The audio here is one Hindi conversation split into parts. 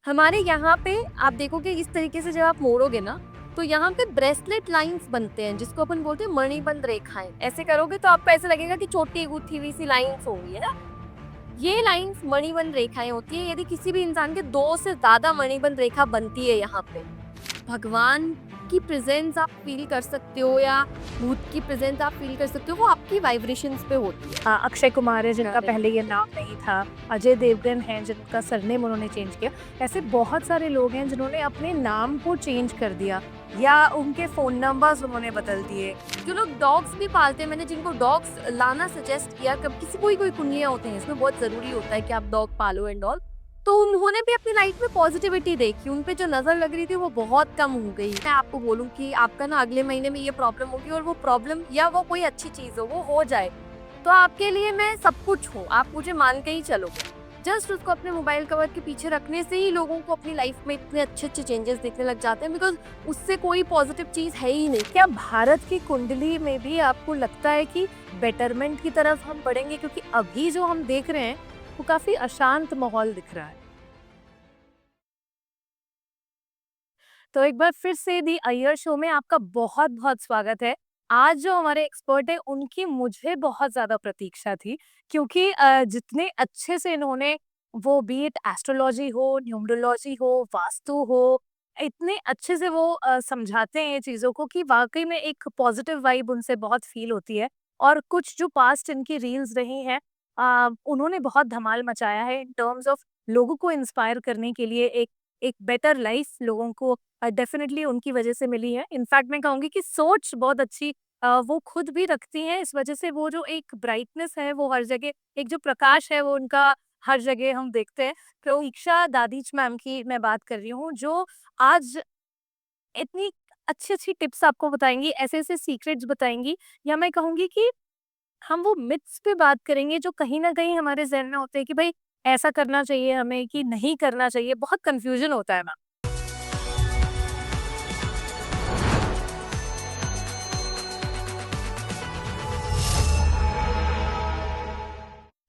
हमारे यहाँ पे आप देखोगे इस तरीके से जब आप मोड़ोगे ना, तो यहाँ पे ब्रेसलेट लाइंस बनते हैं जिसको अपन बोलते हैं मणिबंध रेखाएं। ऐसे करोगे तो आपको ऐसा लगेगा कि छोटी गुथी हुई सी लाइंस होंगी, है ना। ये लाइंस मणिबंध रेखाएं होती है। यदि किसी भी इंसान के दो से ज्यादा मणिबंध रेखा बनती है यहाँ पे, भगवान की प्रेजेंस आप फील कर सकते हो या भूत की प्रेजेंस आप फील कर सकते हो, वो आपकी वाइब्रेशंस पे होती है। अक्षय कुमार है जिनका Correct. पहले ये नाम नहीं था, अजय देवगन हैं जिनका सरनेम उन्होंने चेंज किया। ऐसे बहुत सारे लोग हैं जिन्होंने अपने नाम को चेंज कर दिया या उनके फ़ोन नंबर्स उन्होंने बदल दिए। जो लोग डॉग्स भी पालते हैं, मैंने जिनको डॉग्स लाना सजेस्ट किया, कब किसी कोई कुंडलियां होते हैं, इसमें बहुत जरूरी होता है कि आप डॉग पालो एंड ऑल, तो उन्होंने भी अपनी लाइफ में पॉजिटिविटी देखी। उन पे जो नजर लग रही थी वो बहुत कम हो गई। मैं आपको बोलूं कि आपका ना अगले महीने में ये प्रॉब्लम होगी और वो प्रॉब्लम या वो कोई अच्छी चीज हो जाए, तो आपके लिए मैं सब कुछ हूँ, आप मुझे मान के ही चलोगे। जस्ट उसको अपने मोबाइल कवर के पीछे रखने से ही लोगों को अपनी लाइफ में इतने अच्छे अच्छे चेंजेस दिखने लग जाते हैं, बिकॉज उससे कोई पॉजिटिव चीज है ही नहीं। क्या भारत की कुंडली में भी आपको लगता है कि बेटरमेंट की तरफ हम बढ़ेंगे? क्योंकि अभी जो हम देख रहे हैं वो काफ़ी अशांत माहौल दिख रहा है। तो एक बार फिर से दी अय्यर शो में आपका बहुत-बहुत स्वागत है। आज जो हमारे एक्सपर्ट हैं उनकी मुझे बहुत ज़्यादा प्रतीक्षा थी क्योंकि जितने अच्छे से इन्होंने वो बी इट एस्ट्रोलॉजी हो, न्यूमरोलॉजी हो, वास्तु हो, इतने अच्छे से वो समझाते हैं ये चीज़ों को कि वाक़ई में एक पॉजिटिव वाइब उनसे बहुत फ़ील होती है। और कुछ जो पास्ट इनकी रील्स रही हैं उन्होंने बहुत धमाल मचाया है इन टर्म्स ऑफ लोगों को इंस्पायर करने के लिए एक एक बेटर लाइफ लोगों को डेफिनेटली उनकी वजह से मिली है। इनफैक्ट मैं कहूँगी कि सोच बहुत अच्छी वो खुद भी रखती हैं, इस वजह से वो जो एक ब्राइटनेस है वो हर जगह, एक जो प्रकाश है वो उनका हर जगह हम देखते हैं। तो इक्शा दादीच मैम की मैं बात कर रही हूँ जो आज इतनी अच्छी-अच्छी टिप्स आपको बताएँगी, ऐसे-ऐसे सीक्रेट्स बताएँगी, या मैं कहूँगी कि हम वो मिथ्स पे बात करेंगे जो कहीं न कहीं हमारे ज़हन में होते हैं कि भई ऐसा करना चाहिए हमें कि नहीं करना चाहिए, बहुत कन्फ्यूज़न होता है मैम।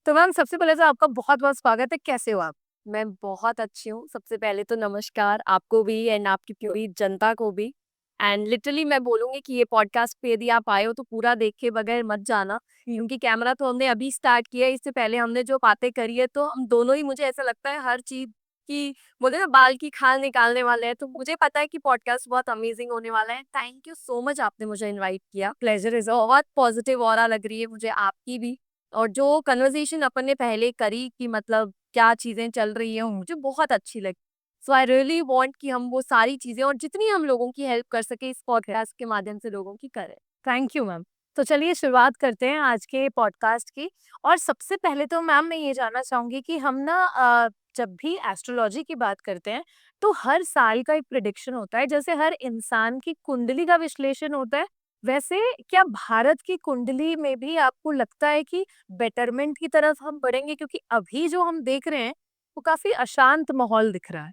तो मैम सबसे पहले तो आपका बहुत-बहुत स्वागत है, कैसे हो आप? मैं बहुत अच्छी हूँ। सबसे पहले तो नमस्कार आपको भी एंड आपकी पूरी जनता को भी। एंड लिटरली मैं बोलूँगी कि ये पॉडकास्ट पे यदि आप आए हो तो पूरा देखे बगैर मत जाना, क्योंकि कैमरा तो हमने अभी स्टार्ट किया है, इससे पहले हमने जो बातें करी है तो हम दोनों ही, मुझे ऐसा लगता है, हर चीज़ की बोलते हैं ना बाल की खाल निकालने वाले हैं। तो मुझे पता है कि पॉडकास्ट बहुत अमेजिंग होने वाला है। थैंक यू सो मच, आपने मुझे इनवाइट किया। Pleasure is all. बहुत पॉजिटिव ऑरा लग रही है मुझे आपकी भी। और जो कन्वर्सेशन अपन ने पहले करी कि मतलब क्या चीज़ें चल रही हैं, मुझे बहुत अच्छी लगी। सो आई रियली वांट कि हम वो सारी चीज़ें और जितनी हम लोगों की हेल्प कर सकें इस पॉडकास्ट के माध्यम से लोगों की करें। Thank you ma'am. तो चलिए शुरुआत करते हैं आज के पॉडकास्ट की। और सबसे पहले तो मैम मैं ये जानना चाहूँगी कि हम ना जब भी एस्ट्रोलॉजी की बात करते हैं, तो हर साल का एक प्रेडिक्शन होता है, जैसे हर इंसान की कुंडली का विश्लेषण होता है, वैसे क्या भारत की कुंडली में भी आपको लगता है कि बेटरमेंट की तरफ हम बढ़ेंगे? क्योंकि अभी जो हम देख रहे हैं, वो काफ़ी अशांत माहौल दिख रहा है।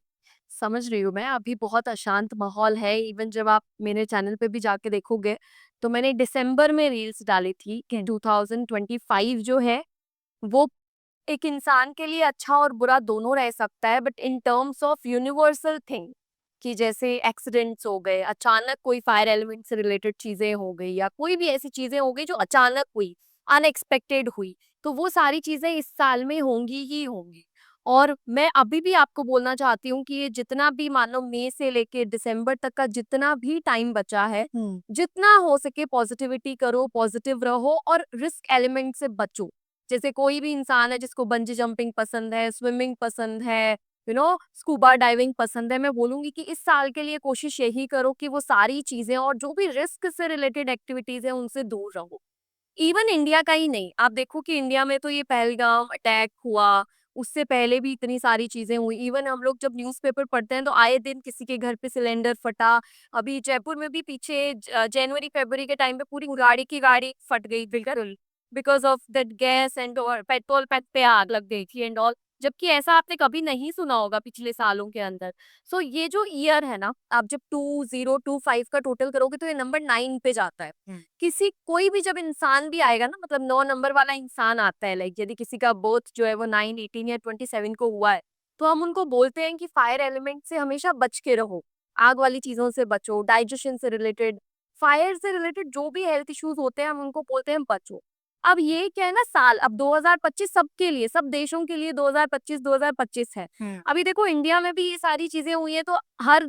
समझ रही हूँ मैं, अभी बहुत अशांत माहौल है। इवन जब आप मेरे चैनल पे भी जाके देखोगे, तो मैंने दिसंबर में रील्स डाली थी कि 2025 जो है, वो एक इंसान के लिए अच्छा और बुरा दोनों रह सकता है, but in terms of universal thing, कि जैसे एक्सीडेंट्स हो गए, अचानक कोई फायर एलिमेंट से रिलेटेड चीजें हो गई या कोई भी ऐसी चीजें हो गई जो अचानक हुई, अनएक्सपेक्टेड हुई, तो वो सारी चीजें इस साल में होंगी ही होंगी। और मैं अभी भी आपको बोलना चाहती हूँ कि ये जितना भी, मानो मई से लेके दिसंबर तक का जितना भी टाइम बचा है, हुँ। जितना हो सके पॉजिटिविटी करो, पॉजिटिव रहो और रिस्क एलिमेंट से बचो। जैसे कोई भी इंसान है जिसको बंजी जंपिंग पसंद है, स्विमिंग पसंद है, स्कूबा डाइविंग पसंद है, मैं बोलूंगी कि इस साल के लिए कोशिश यही करो कि वो सारी चीजें और जो भी रिस्क से रिलेटेड एक्टिविटीज है उनसे दूर रहो। इवन इंडिया का ही नहीं, आप देखो कि इंडिया में तो ये पहलगाम अटैक हुआ, उससे पहले भी इतनी सारी चीजें हुई। इवन हम लोग जब न्यूज़पेपर पढ़ते हैं तो आए दिन किसी के घर पे सिलेंडर फटा। अभी जयपुर में भी पीछे जनवरी फरवरी के टाइम पे पूरी गाड़ी की गाड़ी फट गई, बिल्कुल because of that gas and petrol pump पे आग लग गई थी एंड ऑल। जबकि ऐसा आपने कभी नहीं सुना होगा पिछले सालों के अंदर। सो ये जो ईयर है ना, आप जब 2025 का टोटल करोगे तो ये नंबर 9 पे जाता है। हुँ। किसी कोई भी जब इंसान भी आएगा ना, मतलब 9 नंबर वाला इंसान आता है, लाइक यदि किसी का बर्थ जो है वो 9, 18 या 27 को हुआ है, तो हम उनको बोलते हैं कि फायर एलिमेंट से हमेशा बच के रहो, आग वाली चीजों से बचो, डाइजेशन से रिलेटेड, फायर से रिलेटेड जो भी हेल्थ इश्यूज होते हैं हम उनको बोलते हैं बचो। अब ये क्या है ना, साल अब 2025 सबके लिए, सब देशों के लिए 2025 है। अभी देखो इंडिया में भी ये सारी चीजें हुई है, तो हर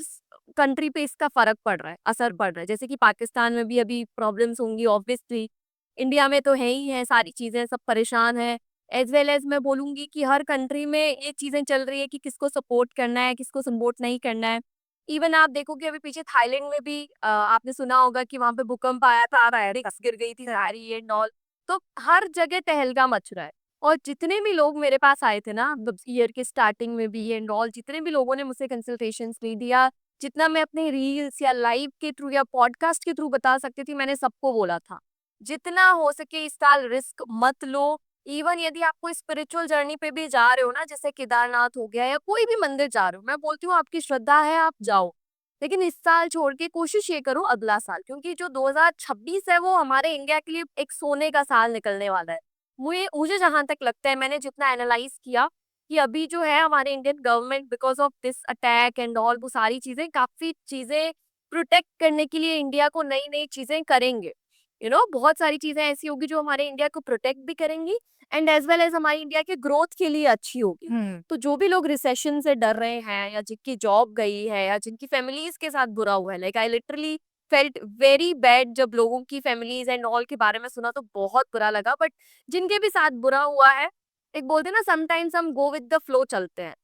कंट्री पे इसका फर्क पड़ रहा है, असर पड़ रहा है। जैसे कि पाकिस्तान में भी अभी प्रॉब्लम्स होंगी ऑब्वियसली, इंडिया में तो है ही है, सारी चीजें सब परेशान है। एज वेल एज मैं बोलूंगी कि हर कंट्री में ये चीजें चल रही है कि किसको सपोर्ट करना है, किसको सपोर्ट नहीं करना है। इवन आप देखोगे अभी पीछे थाईलैंड में भी आपने सुना होगा कि वहां पे भूकंप आया था, बस गिर गई थी सारी एंड ऑल। तो हर जगह तहलका मच रहा है। और जितने भी लोग मेरे पास आए थे ना ईयर के स्टार्टिंग में भी एंड ऑल, जितने भी लोगों ने मुझसे कंसल्टेशन ली दिया, जितना मैं अपने रील्स या लाइव के थ्रू या पॉडकास्ट के थ्रू बता सकती थी, मैंने सबको बोला था जितना हो सके इस साल रिस्क मत लो। इवन यदि आप कोई स्पिरिचुअल जर्नी पे भी जा रहे हो ना, जैसे केदारनाथ हो गया या कोई भी मंदिर जा रहे हो, मैं बोलती हूँ आपकी श्रद्धा है आप जाओ, लेकिन इस साल छोड़ के कोशिश ये करो अगला साल, क्योंकि जो 2026 है वो हमारे इंडिया के लिए एक सोने का साल निकलने वाला है। मुझे मुझे जहां तक लगता है, मैंने जितना एनालाइज किया कि अभी जो है हमारे Indian government because of this attack and all, वो सारी चीजें काफी चीजें प्रोटेक्ट करने के लिए इंडिया को नई नई चीजें करेंगे। बहुत सारी चीजें ऐसी होगी जो हमारे इंडिया को प्रोटेक्ट भी करेंगी एंड एज वेल एज हमारी इंडिया के ग्रोथ के लिए अच्छी होगी। तो जो भी लोग रिसेशन से डर रहे हैं या जिनकी जॉब गई है या जिनकी फैमिलीज के साथ बुरा हुआ है, like I literally felt very bad जब लोगों की फैमिलीज एंड ऑल के बारे में सुना, तो बहुत बुरा लगा। बट जिनके भी साथ बुरा हुआ है, एक बोलते हैं ना समटाइम्स हम गो विद द फ्लो चलते हैं,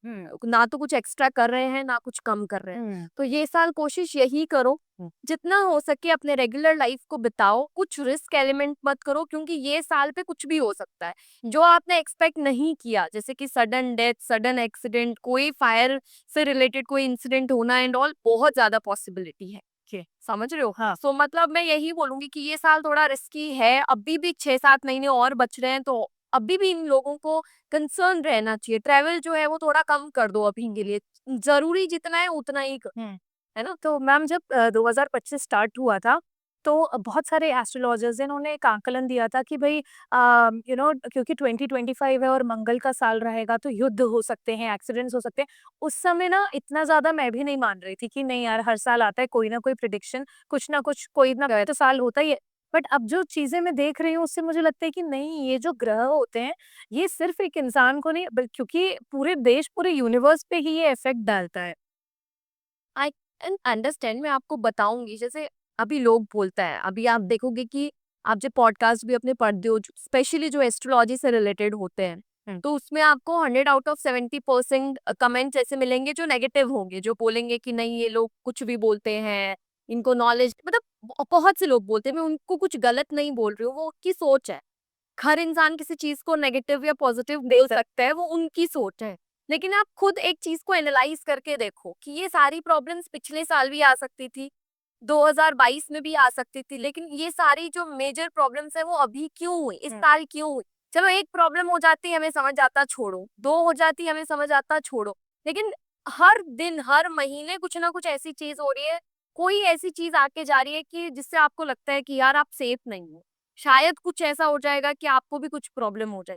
ना तो कुछ एक्स्ट्रा कर रहे हैं ना कुछ कम कर रहे हैं। तो ये साल कोशिश यही करो, जितना हो सके अपने रेगुलर लाइफ को बिताओ, कुछ रिस्क एलिमेंट मत करो, क्योंकि ये साल पे कुछ भी हो सकता है जो आपने एक्सपेक्ट नहीं किया, जैसे कि सडन डेथ, सडन एक्सीडेंट, कोई फायर से रिलेटेड कोई इंसिडेंट होना एंड ऑल, बहुत ज्यादा पॉसिबिलिटी है। समझ रहे हो? हाँ। सो मतलब मैं यही बोलूंगी कि ये साल थोड़ा रिस्की है, अभी भी 6-7 महीने और बच रहे हैं, तो अभी भी इन लोगों को कंसर्न रहना चाहिए। ट्रैवल जो है वो थोड़ा कम कर दो अभी के लिए, जरूरी जितना है उतना ही करो, है ना? तो मैम जब 2025 स्टार्ट हुआ था, तो बहुत सारे एस्ट्रोलॉजर्स इन्होंने एक आकलन दिया था कि भाई क्योंकि 2025 है और मंगल का साल रहेगा, तो युद्ध हो सकते हैं, एक्सीडेंट्स हो सकते हैं। उस समय ना इतना ज़्यादा मैं भी नहीं मान रही थी कि नहीं यार, हर साल आता है कोई ना कोई प्रिडिक्शन, कुछ ना कुछ कोई ना तो साल होता ही है। बट अब जो चीज़ें मैं देख रही हूँ उससे मुझे लगता है कि नहीं, ये जो ग्रह होते हैं, ये सिर्फ एक इंसान को नहीं क्योंकि पूरे देश, पूरे यूनिवर्स पे ही ये इफ़ेक्ट डालता है। आई कैन अंडरस्टैंड, मैं आपको बताऊंगी। जैसे अभी लोग बोलता है, अभी आप देखोगे कि आप जो पॉडकास्ट भी अपने पढ़ते हो, स्पेशली जो एस्ट्रोलॉजी से रिलेटेड होते हैं, तो उसमें आपको 100 आउट ऑफ 70% कमेंट्स ऐसे मिलेंगे जो नेगेटिव होंगे, जो बोलेंगे कि नहीं ये लोग कुछ भी बोलते हैं, इनको नॉलेज, मतलब बहुत से लोग बोलते हैं। मैं उनको कुछ गलत नहीं बोल रही हूँ, वो उनकी सोच है। हर इंसान किसी चीज को नेगेटिव या पॉजिटिव दे सकता है, वो उनकी सोच है। लेकिन आप खुद एक चीज को एनालाइज करके देखो कि ये सारी प्रॉब्लम्स पिछले साल भी आ सकती थी, 2022 में भी आ सकती थी, लेकिन ये सारी जो मेजर प्रॉब्लम्स है वो अभी क्यों हुई, इस साल क्यों हुई? चलो एक प्रॉब्लम हो जाती है हमें समझ आता, छोड़ो, दो हो जाती है हमें समझ आता, छोड़ो, लेकिन हर दिन हर महीने कुछ ना कुछ ऐसी चीज हो रही है, कोई ऐसी चीज आके जा रही है कि जिससे आपको लगता है कि यार आप सेफ नहीं हो, शायद कुछ ऐसा हो जाएगा कि आपको भी कुछ प्रॉब्लम हो जाए।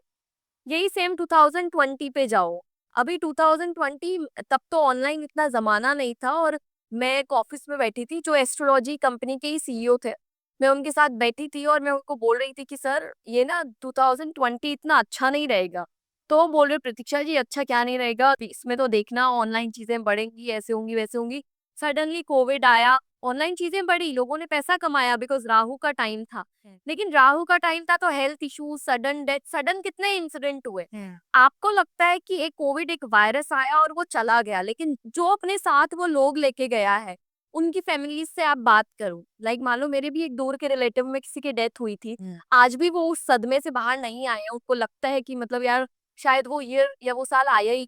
यही सेम 2020 पे जाओ। अभी 2020, तब तो ऑनलाइन इतना जमाना नहीं था, और मैं एक ऑफिस में बैठी थी, जो एस्ट्रोलॉजी कंपनी के ही सीईओ थे। मैं उनके साथ बैठी थी और मैं उनको बोल रही थी कि सर ये ना 2020 इतना अच्छा नहीं रहेगा। तो वो बोल रहे प्रतीक्षा जी अच्छा क्या नहीं रहेगा, इसमें तो देखना ऑनलाइन चीजें बढ़ेंगी, ऐसे होंगी वैसे होंगी। सडनली कोविड आया, ऑनलाइन चीजें बढ़ी, लोगों ने पैसा कमाया बिकॉज राहु का टाइम था। लेकिन राहु का टाइम था तो health issues, sudden death, sudden कितने इंसिडेंट हुए। आपको लगता है कि एक कोविड एक वायरस आया और वो चला गया, लेकिन जो अपने साथ वो लोग लेके गया है, उनकी फैमिलीज से आप बात करो, लाइक मान लो मेरे भी एक दूर के रिलेटिव में किसी की डेथ हुई थी, आज भी वो उस सदमे से बाहर नहीं आए हैं, उनको लगता है कि मतलब यार शायद वो ईयर या वो साल आया ही।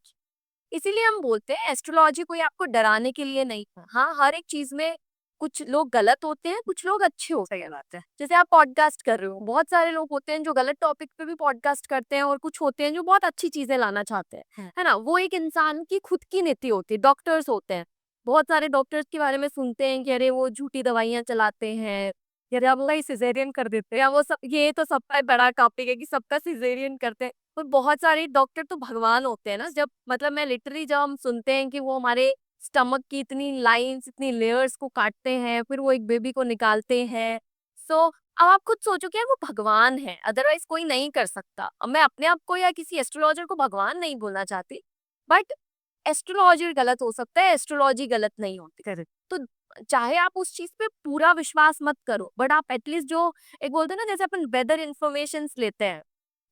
इसीलिए हम बोलते हैं एस्ट्रोलॉजी कोई आपको डराने के लिए नहीं है। हाँ, हर एक चीज में कुछ लोग गलत होते हैं, कुछ लोग अच्छे होते हैं। बात है, जैसे आप पॉडकास्ट कर रहे हो, बहुत सारे लोग होते हैं जो गलत टॉपिक पे भी पॉडकास्ट करते हैं, और कुछ होते हैं जो बहुत अच्छी चीजें लाना चाहते हैं, है ना? वो एक इंसान की खुद की नीति होती है। डॉक्टर्स होते हैं, बहुत सारे डॉक्टर्स के बारे में सुनते हैं कि अरे वो झूठी दवाइयां चलाते हैं, या वो सिजेरियन कर देते हैं। या वो सब, ये तो सबका बड़ा टॉपिक है कि सबका सिजेरियन करते हैं। पर बहुत सारे डॉक्टर तो भगवान होते हैं ना, जब मतलब मैं लिटरली जब हम सुनते हैं कि वो हमारे स्टमक की इतनी लाइंस, इतनी लेयर्स को काटते हैं, फिर वो एक बेबी को निकालते हैं। सो अब आप खुद सोचो कि यार वो भगवान है, अदरवाइज कोई नहीं कर सकता। अब मैं अपने आप को या किसी एस्ट्रोलॉजर को भगवान नहीं बोलना चाहती, बट एस्ट्रोलॉजर गलत हो सकता है, एस्ट्रोलॉजी गलत नहीं होती। करेक्ट। तो चाहे आप उस चीज पे पूरा विश्वास मत करो, बट आप एटलीस्ट जो एक बोलते हैं ना, जैसे अपन वेदर इन्फॉर्मेशन लेते हैं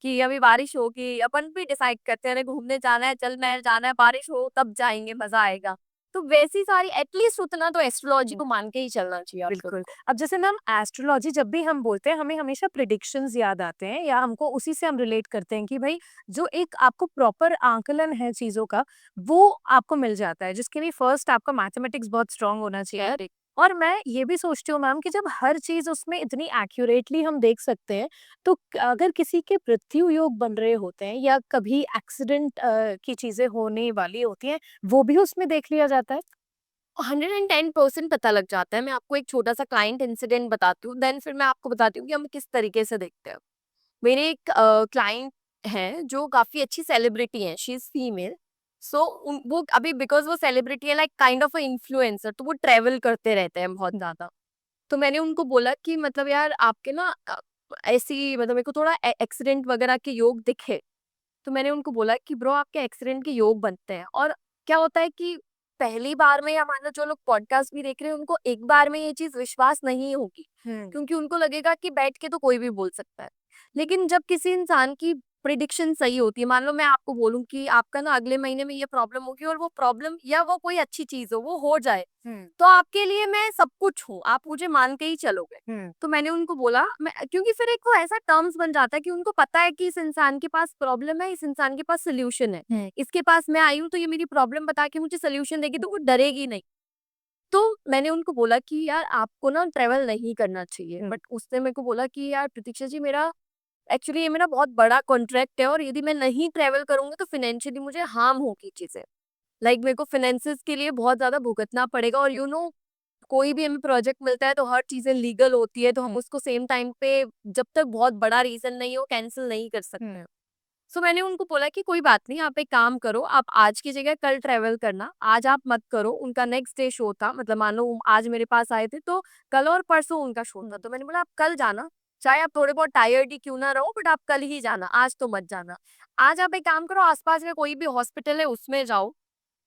कि अभी बारिश होगी, अपन भी डिसाइड करते हैं अरे घूमने जाना है, जल महल जाना है, बारिश हो तब जाएंगे, मजा आएगा। तो वैसी सारी एटलीस्ट उतना तो एस्ट्रोलॉजी को मान के ही चलना चाहिए आप बिल्कुल। सबको। अब जैसे मैम एस्ट्रोलॉजी जब भी हम बोलते हैं हमें हमेशा प्रेडिक्शंस याद आते हैं या हमको उसी से हम रिलेट करते हैं कि भाई जो एक आपको प्रॉपर आंकलन है चीज़ों का, वो आपको मिल जाता है, जिसके लिए फर्स्ट आपका मैथमेटिक्स बहुत स्ट्रांग होना चाहिए। करेक्ट। और मैं ये भी सोचती हूँ मैम कि जब हर चीज़ उसमें इतनी एक्यूरेटली हम देख सकते हैं, तो अगर किसी के मृत्यु योग बन रहे होते हैं या कभी एक्सीडेंट की चीज़ें होने वाली होती हैं, वो भी उसमें देख लिया जाता है? 110% पता लग जाता है। मैं आपको एक छोटा सा क्लाइंट इंसिडेंट बताती हूँ, देन फिर मैं आपको बताती हूँ कि हम किस तरीके से देखते हैं। मेरे एक क्लाइंट हैं जो काफ़ी अच्छी सेलिब्रिटी हैं, शी इज़ फीमेल। सो वो अभी बिकॉज़ वो सेलिब्रिटी है, like kind of a influencer, तो वो ट्रैवल करते रहते हैं बहुत ज़्यादा। तो मैंने उनको बोला कि मतलब यार आपके ना ऐसी मतलब मेरे को थोड़ा एक्सीडेंट वगैरह के योग दिखे। तो मैंने उनको बोला कि ब्रो आपके एक्सीडेंट के योग बनते हैं। और क्या होता है कि पहली बार में, या मान लो जो लोग पॉडकास्ट भी देख रहे हैं, उनको एक बार में ये चीज विश्वास नहीं होगी, हुँ। क्योंकि उनको लगेगा कि बैठ के तो कोई भी बोल सकता है। लेकिन जब किसी इंसान की प्रिडिक्शन सही होती है, मान लो मैं आपको बोलूं कि आपका ना अगले महीने में ये प्रॉब्लम होगी, और वो प्रॉब्लम या वो कोई अच्छी चीज हो जाए, हुँ, तो आपके लिए मैं सब कुछ हूँ, आप मुझे मान के ही चलोगे। हुँ, तो मैंने उनको बोला, मैं क्योंकि फिर एक वो ऐसा टर्म्स बन जाता है कि उनको पता है कि इस इंसान के पास प्रॉब्लम है, इस इंसान के पास सोल्यूशन है। हुँ, इसके पास मैं आई हूँ तो ये मेरी प्रॉब्लम बता के मुझे सोल्यूशन देगी, तो वो डरेगी नहीं। तो मैंने उनको बोला कि यार आपको ना ट्रैवल नहीं करना चाहिए, हुँ, बट उसने मेरे को बोला कि यार प्रतीक्षा जी, मेरा एक्चुअली ये मेरा बहुत बड़ा कॉन्ट्रैक्ट है, और यदि मैं नहीं ट्रैवल करूंगी तो फाइनेंशियली मुझे हार्म होगी चीजें। लाइक मेरे को फाइनेंसेस के लिए बहुत ज्यादा भुगतना पड़ेगा, और कोई भी हमें प्रोजेक्ट मिलता है तो हर चीजें लीगल होती है, तो हम उसको सेम टाइम पे, जब तक बहुत बड़ा रीजन नहीं हो, कैंसिल नहीं कर सकते हुँ, हैं। सो मैंने उनको बोला कि कोई बात नहीं, आप एक काम करो, आप आज की जगह कल ट्रेवल करना, आज आप मत करो। उनका नेक्स्ट डे शो था, मतलब मान लो आज मेरे पास आए थे तो कल और परसों उनका शो था। हुँ, तो मैंने बोला आप कल जाना, चाहे आप थोड़े बहुत टायर्ड ही क्यों ना रहो, बट आप कल ही जाना, आज तो मत जाना। आज आप एक काम करो, आसपास में कोई भी हॉस्पिटल है उसमें जाओ।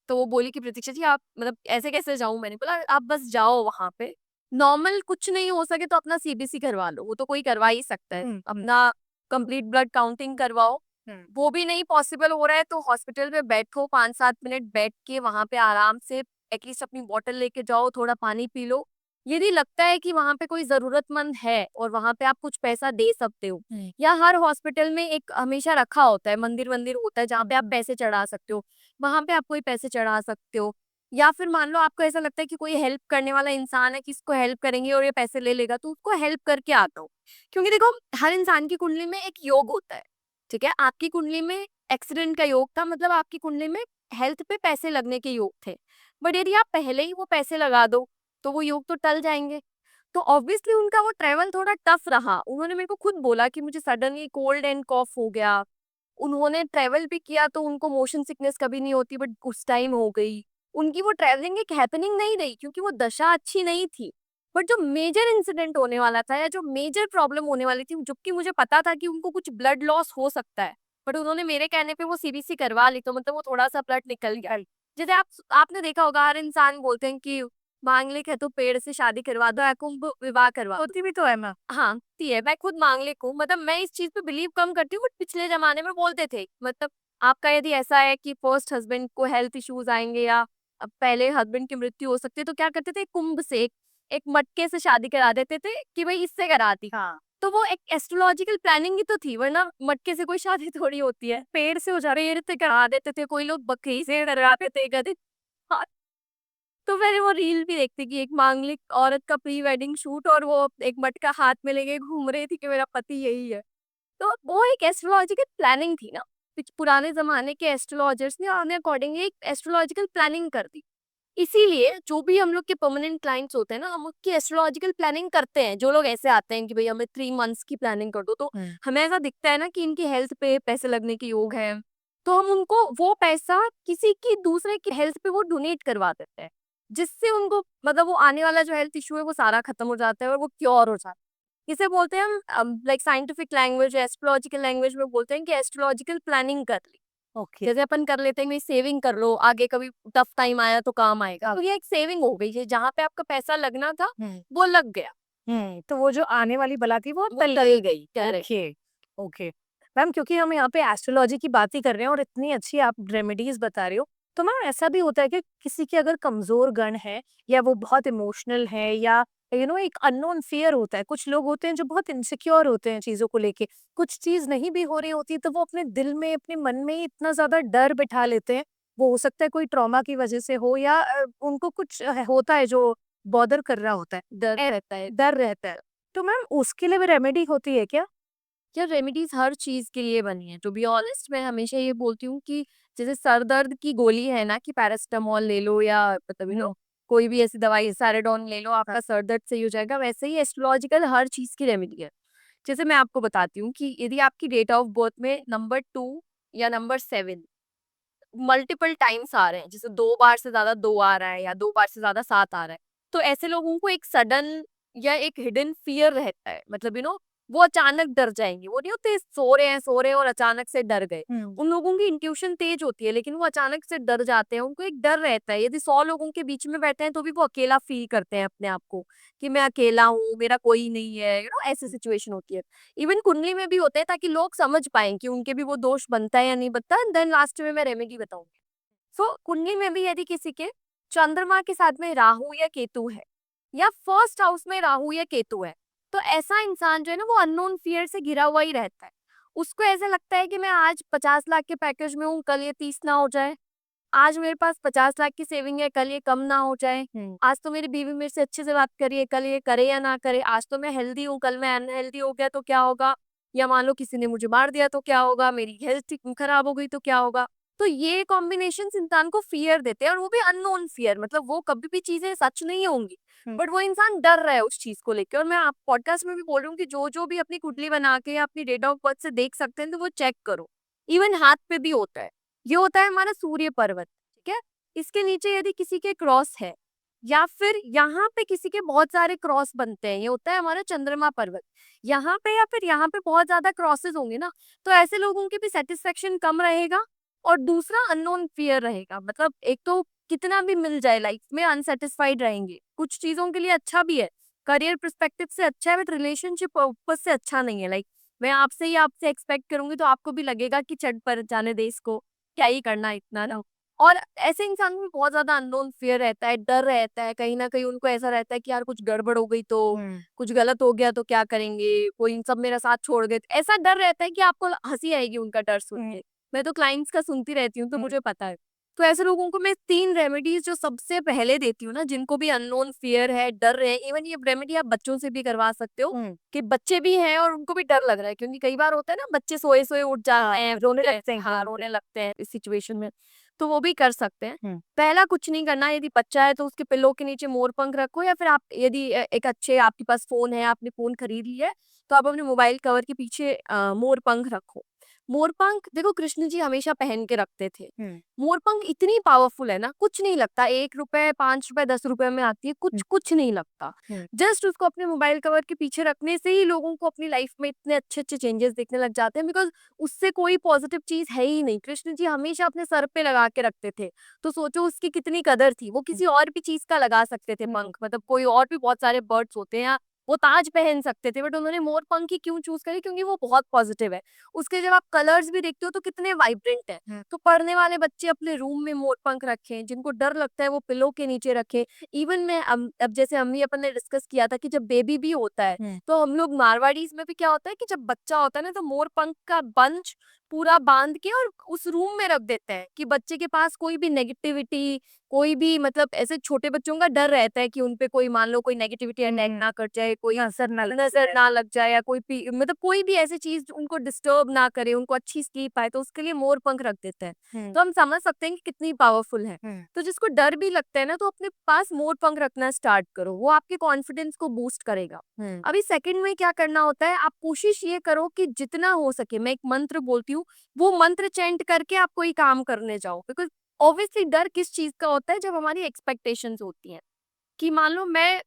तो वो बोली कि प्रतीक्षा जी आप मतलब ऐसे कैसे जाऊँ? मैंने बोला आप बस जाओ वहाँ पे, नॉर्मल कुछ नहीं हो सके तो अपना सीबीसी करवा लो, वो तो कोई करवा ही सकता है। हुँ, हुँ, अपना कंप्लीट ब्लड काउंटिंग करवाओ, हुँ, वो भी नहीं पॉसिबल हो रहा है तो हॉस्पिटल में बैठो, 5-7 मिनट बैठ के वहाँ पे आराम से एटलीस्ट अपनी बॉटल लेके जाओ, थोड़ा पानी पी लो। यदि लगता है कि वहाँ पे कोई ज़रूरतमंद है और वहाँ पे आप कुछ पैसा दे सकते हो, हुँ, या हर हॉस्पिटल में एक हमेशा रखा होता है, मंदिर-वंदिर होता है जहाँ पे आप पैसे चढ़ा सकते हो, वहाँ पे आप कोई पैसे चढ़ा सकते हो। या फिर मान लो आपको ऐसा लगता है कि कोई हेल्प करने वाला इंसान है कि इसको हेल्प करेंगे और ये पैसे ले लेगा, तो उसको हेल्प करके आ दो। क्योंकि देखो हर इंसान की कुंडली में एक योग होता है, ठीक है? आपकी कुंडली में एक्सीडेंट का योग था, मतलब आपकी कुंडली में हेल्थ पे पैसे लगने के योग थे। बट यदि आप पहले ही वो पैसे लगा दो, तो वो योग तो टल जाएँगे। तो ऑब्वियसली उनका वो ट्रैवल थोड़ा टफ रहा। उन्होंने मेरे को खुद बोला कि मुझे सडनली कोल्ड एंड कॉफ हो गया। उन्होंने ट्रैवल भी किया तो उनको मोशन सिकनेस कभी नहीं होती, बट उस टाइम हो गई। उनकी वो ट्रैवलिंग एक हैपनिंग नहीं रही क्योंकि वो दशा अच्छी नहीं थी। बट जो मेजर इंसिडेंट होने वाला था या जो मेजर प्रॉब्लम होने वाली थी, जबकि मुझे पता था कि उनको कुछ ब्लड लॉस हो सकता है, बट उन्होंने मेरे कहने पे वो सीबीसी करवा ली, तो मतलब वो थोड़ा-सा ब्लड निकल गया। जैसे आपने देखा होगा, हर इंसान बोलते हैं कि मांगलिक है तो पेड़ से शादी करवा दो या कुंभ विवाह करवा दो। होती भी तो है मैम। हाँ, होती है। मैं खुद मांगलिक हूँ, मतलब मैं इस चीज़ पे बिलीव कम करती हूँ, बट पिछले ज़माने में बोलते थे। मतलब आपका यदि ऐसा है कि फर्स्ट हस्बैंड को हेल्थ इश्यूज़ आएँगे, या पहले हस्बैंड की मृत्यु हो सकती है, तो क्या करते थे, कुंभ से एक मटके से शादी करा देते थे कि भई इससे करा दी। हाँ, तो वो एक एस्ट्रोलॉजिकल प्लानिंग ही तो थी, वरना मटके से कोई शादी थोड़ी होती है। पेड़ से हो जा पेड़ से करा देते थे, कोई लोग बकरी से डराते थे, गधे। हाँ, तो मैंने वो रील भी देखी कि एक मांगलिक औरत का प्री वेडिंग शूट, और वो एक मटका हाथ में लेके घूम रही थी कि मेरा पति यही है। तो वो एक एस्ट्रोलॉजिकल प्लानिंग थी ना, पुराने ज़माने के एस्ट्रोलॉजर्स ने उन्हें अकॉर्डिंगली एक एस्ट्रोलॉजिकल प्लानिंग कर दी। इसीलिए जो भी हम लोग के परमानेंट क्लाइंट्स होते हैं ना, हम उनकी एस्ट्रोलॉजिकल प्लानिंग करते हैं। जो लोग ऐसे आते हैं कि भाई हमें 3 मंथ्स की प्लानिंग कर दो, तो हमें ऐसा दिखता है ना कि इनकी हेल्थ पे पैसे लगने के योग है, तो हम उनको वो पैसा किसी की दूसरे की हेल्थ पे वो डोनेट करवा देते हैं, जिससे उनको मतलब वो आने वाला जो हेल्थ इशू है वो सारा खत्म हो जाता है और वो क्योर हो जाता है। इसे बोलते हैं हम like scientific language, astrological language में बोलते हैं कि एस्ट्रोलॉजिकल प्लानिंग कर ली। ओके। जैसे अपन कर लेते हैं कि सेविंग कर लो, आगे कभी टफ टाइम आया तो काम आएगा, तो ये एक सेविंग हो गई है। जहाँ पे आपका पैसा लगना था वो लग गया, तो वो जो आने वाली बला थी वो वो टल गई। करेक्ट। Okay, okay. मैम क्योंकि हम यहाँ पे एस्ट्रोलॉजी की बात ही कर रहे हैं और इतनी अच्छी आप रेमेडीज़ बता रहे हो, तो मैम ऐसा भी होता है कि किसी के अगर कमज़ोर गण है या वो बहुत इमोशनल है या एक अननोन फ़ियर होता है, कुछ लोग होते हैं जो बहुत इनसिक्योर होते हैं चीज़ों को लेके, कुछ चीज़ नहीं भी हो रही होती तो वो अपने दिल में, अपने मन में ही इतना ज़्यादा डर बिठा लेते हैं, वो हो सकता है कोई ट्रॉमा की वज़ह से हो या उनको कुछ होता है जो बॉदर कर रहा होता है, डर रहता है। डर रहता है। तो मैम उसके लिए भी रेमेडी होती है क्या? यार रेमेडीज हर चीज के लिए बनी है। टू बी ऑनेस्ट मैं हमेशा ये बोलती हूँ कि जैसे सर दर्द की गोली है ना, कि पैरासिटामोल ले लो या मतलब कोई भी ऐसी दवाई सैराडोन ले लो, आपका सर दर्द सही हो जाएगा। वैसे ही एस्ट्रोलॉजिकल हर चीज की रेमेडी है। जैसे मैं आपको बताती हूँ कि यदि आपकी डेट ऑफ बर्थ में नंबर 2 या नंबर 7 मल्टीपल टाइम्स आ रहे हैं, जैसे 2 बार से ज्यादा 2 आ रहा है या 2 बार से ज्यादा 7 आ रहा है, तो ऐसे लोगों को एक सडन या एक हिडन फियर रहता है। मतलब वो अचानक डर जाएंगे। वो नहीं होते सो रहे हैं और अचानक से डर गए। उन लोगों की इंट्यूशन तेज होती है, लेकिन वो अचानक से डर जाते हैं। उनको एक डर रहता है। यदि 100 लोगों के बीच में बैठे हैं तो भी वो अकेला फील करते हैं अपने आप को, कि मैं अकेला हूँ, मेरा कोई नहीं है। ऐसी सिचुएशन होती है। इवन कुंडली में भी होते हैं, ताकि लोग समझ पाए कि उनके भी वो दोष बनता है या नहीं बनता। देन लास्ट में मैं रेमेडी बताऊंगी। सो कुंडली में भी यदि किसी के चंद्रमा के साथ में राहु या केतु है, या फर्स्ट हाउस में राहु या केतु है, तो ऐसा इंसान जो है ना, वो अननोन फियर से घिरा हुआ ही रहता है। उसको ऐसा लगता है कि मैं आज 50 लाख के पैकेज में हूँ, कल ये 30 ना हो जाए। आज मेरे पास 50 लाख की सेविंग है, कल ये कम ना हो जाए। आज तो मेरी बीवी मेरे से अच्छे से बात करी है, कल ये करे या ना करे। आज तो मैं हेल्दी हूँ, कल मैं अनहेल्दी हो गया तो क्या होगा? या मान लो किसी ने मुझे मार दिया तो क्या होगा? मेरी हेल्थ खराब हो गई तो क्या होगा? तो ये कॉम्बिनेशन इंसान को फियर देते हैं, और वो भी अननोन फियर। मतलब वो कभी भी चीजें सच नहीं होंगी, बट वो इंसान डर रहा है उस चीज को लेकर। और मैं आप पॉडकास्ट में भी बोल रही हूँ कि जो जो भी अपनी कुंडली बना के या अपनी डेट ऑफ बर्थ से देख सकते हैं तो वो चेक करो। इवन हाथ पे भी होता है। ये होता है हमारा सूर्य पर्वत, ठीक है? इसके नीचे यदि किसी के क्रॉस है, या फिर यहाँ पे किसी के बहुत सारे क्रॉस बनते हैं, ये होता है हमारा चंद्रमा पर्वत। यहाँ पे या फिर यहाँ पे बहुत ज्यादा क्रॉसेस होंगे ना, तो ऐसे लोगों की भी सेटिस्फेक्शन कम रहेगा। और दूसरा अननोन फियर रहेगा। मतलब एक तो कितना भी मिल जाए लाइफ में अनसेटिस्फाइड रहेंगे। कुछ चीजों के लिए अच्छा भी है, करियर पर्सपेक्टिव से अच्छा है, बट रिलेशनशिप पर्पस से अच्छा नहीं है। लाइक मैं आपसे ही आपसे एक्सपेक्ट करूंगी तो आपको भी लगेगा कि चढ़ पर जाने दे इसको, क्या ही करना इतना ना। और ऐसे इंसान में बहुत ज्यादा अननोन फियर रहता है, डर रहता है। कहीं ना कहीं उनको ऐसा रहता है कि यार कुछ गड़बड़ हो गई तो, कुछ गलत हो गया तो क्या करेंगे, कोई इन सब मेरा साथ छोड़ गए तो। ऐसा डर रहता है कि आपको हंसी आएगी उनका डर सुन के। मैं तो क्लाइंट्स का सुनती रहती हूँ तो मुझे पता है। तो ऐसे लोगों को मैं 3 रेमेडीज जो सबसे पहले देती हूँ ना, जिनको भी अननोन फियर है, डर है। इवन ये रेमेडी आप बच्चों से भी करवा सकते हो, कि बच्चे भी हैं और उनको भी डर लग रहा है। क्योंकि कई बार होता है ना, बच्चे सोए सोए उठ जाते हैं, रोने लगते हैं। हाँ, रोने लगते हैं इस सिचुएशन में, तो वो भी कर सकते हैं। पहला कुछ नहीं करना। यदि बच्चा है तो उसके पिल्लो के नीचे मोर पंख रखो, या फिर आप यदि एक अच्छे आपके पास फोन है, आपने फोन खरीद लिया है, तो आप अपने मोबाइल कवर के पीछे मोर पंख रखो। मोरपंख देखो कृष्ण जी हमेशा पहन के रखते थे। मोरपंख इतनी पावरफुल है ना, कुछ नहीं लगता। 1 रुपए, 5 रुपए, 10 रुपए में आती है, कुछ कुछ नहीं लगता। जस्ट उसको अपने मोबाइल कवर के पीछे रखने से ही लोगों को अपनी लाइफ में इतने अच्छे अच्छे चेंजेस दिखने लग जाते हैं। बिकॉज उससे कोई पॉजिटिव चीज है ही नहीं। कृष्ण जी हमेशा अपने सर पे लगा के रखते थे, तो सोचो उसकी कितनी कदर थी। वो किसी और भी चीज का लगा सकते थे पंख, मतलब कोई और भी बहुत सारे बर्ड्स होते हैं, वो ताज पहन सकते थे, बट उन्होंने मोर पंख ही क्यों चूज करी? क्योंकि वो बहुत पॉजिटिव है। उसके जब आप कलर्स भी देखते हो तो कितने वाइब्रेंट है। तो पढ़ने वाले बच्चे अपने रूम में मोर पंख रखें, जिनको डर लगता है वो पिलो के नीचे रखें। इवन मैं अब जैसे अम्मी अपन ने डिस्कस किया था कि जब बेबी भी होता है, तो हम लोग मारवाड़ीज में भी क्या होता है कि जब बच्चा होता है ना, तो मोर पंख का बंच पूरा बांध के और उस रूम में रख देते हैं, कि बच्चे के पास कोई भी नेगेटिविटी, कोई भी मतलब ऐसे छोटे बच्चों का डर रहता है कि उन पे कोई मान लो कोई नेगेटिविटी अटैक ना कर जाए, कोई नजर ना लग जाए, या कोई मतलब कोई भी ऐसी चीज उनको डिस्टर्ब ना करे, उनको अच्छी स्लीप आए, तो उसके लिए मोर पंख रख देते हैं। तो हम समझ सकते हैं कि कितनी पावरफुल है। तो जिसको डर भी लगता है ना, तो अपने पास मोर पंख रखना स्टार्ट करो, वो आपके कॉन्फिडेंस को बूस्ट करेगा। अभी सेकंड में क्या करना होता है, आप कोशिश ये करो कि जितना हो सके, मैं एक मंत्र बोलती हूँ, वो मंत्र चैंट करके आप कोई काम करने जाओ। बिकॉज ऑब्वियसली डर किस चीज का होता है, जब हमारी एक्सपेक्टेशंस होती हैं कि मान लो मैं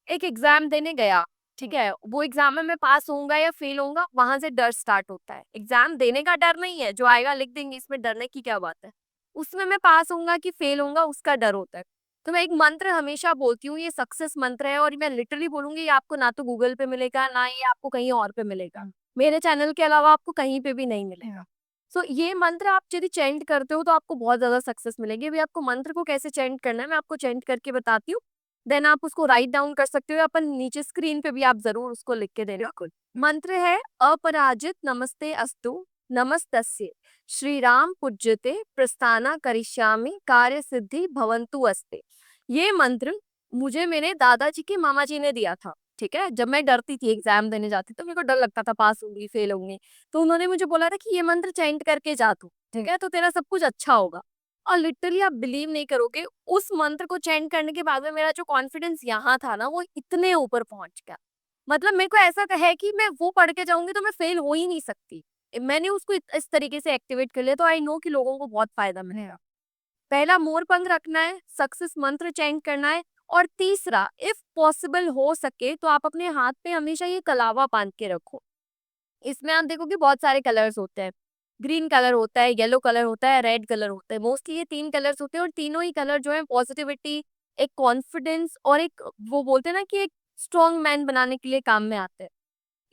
एक एग्जाम देने गया, ठीक है, वो एग्जाम में मैं पास होऊंगा या फेल होऊंगा, वहां से डर स्टार्ट होता है। एग्जाम देने का डर नहीं है, जो आएगा लिख देंगे, इसमें डरने की क्या बात है। उसमें मैं पास होऊंगा कि फेल होऊंगा, उसका डर होता है। तो मैं एक मंत्र हमेशा बोलती हूँ, ये सक्सेस मंत्र है, और मैं लिटरली बोलूंगी ये आपको ना तो गूगल पे मिलेगा, ना ये आपको कहीं और पे मिलेगा, मेरे चैनल के अलावा आपको कहीं पे भी नहीं मिलेगा। सो ये मंत्र आप यदि चेंट करते हो तो आपको बहुत ज्यादा सक्सेस मिलेगी। अभी आपको मंत्र को कैसे चेंट करना है मैं आपको चेंट करके बताती हूँ, देन आप उसको राइट डाउन कर सकते हो, या अपन नीचे स्क्रीन पे भी आप जरूर उसको लिख के देना। मंत्र है अपराजित नमस्ते अस्तु नमस्तस्य श्री राम पूज्यते प्रस्थाना करिष्यामि कार्य सिद्धि भवन्तु अस्ते। ये मंत्र मुझे मेरे दादाजी के मामा जी ने दिया था, ठीक है। जब मैं डरती थी एग्जाम देने जाती तो मेरे को डर लगता था पास होंगी फेल होंगी, तो उन्होंने मुझे बोला था कि ये मंत्र चैंट करके जा तू, ठीक है, तो तेरा सब कुछ अच्छा होगा। और लिटरली आप बिलीव नहीं करोगे, उस मंत्र को चैंट करने के बाद में मेरा जो कॉन्फिडेंस यहाँ था ना, वो इतने ऊपर पहुंच गया। मतलब मेरे को ऐसा है कि मैं वो पढ़ के जाऊंगी तो मैं फेल हो ही नहीं सकती। मैंने उसको इस तरीके से एक्टिवेट कर लिया, तो आई नो कि लोगों को बहुत फायदा मिलेगा। पहला मोर पंख रखना है, सक्सेस मंत्र चैंट करना है, और तीसरा इफ पॉसिबल हो सके तो आप अपने हाथ पे हमेशा ये कलावा बांध के रखो। इसमें आप देखोगे बहुत सारे कलर्स होते हैं, ग्रीन कलर होता है, येलो कलर होता है, रेड कलर होता है, मोस्टली ये तीन कलर्स होते हैं, और तीनों ही कलर जो है पॉजिटिविटी, एक कॉन्फिडेंस, और एक वो बोलते हैं ना कि एक स्ट्रॉन्ग मैन बनाने के लिए काम में आते हैं।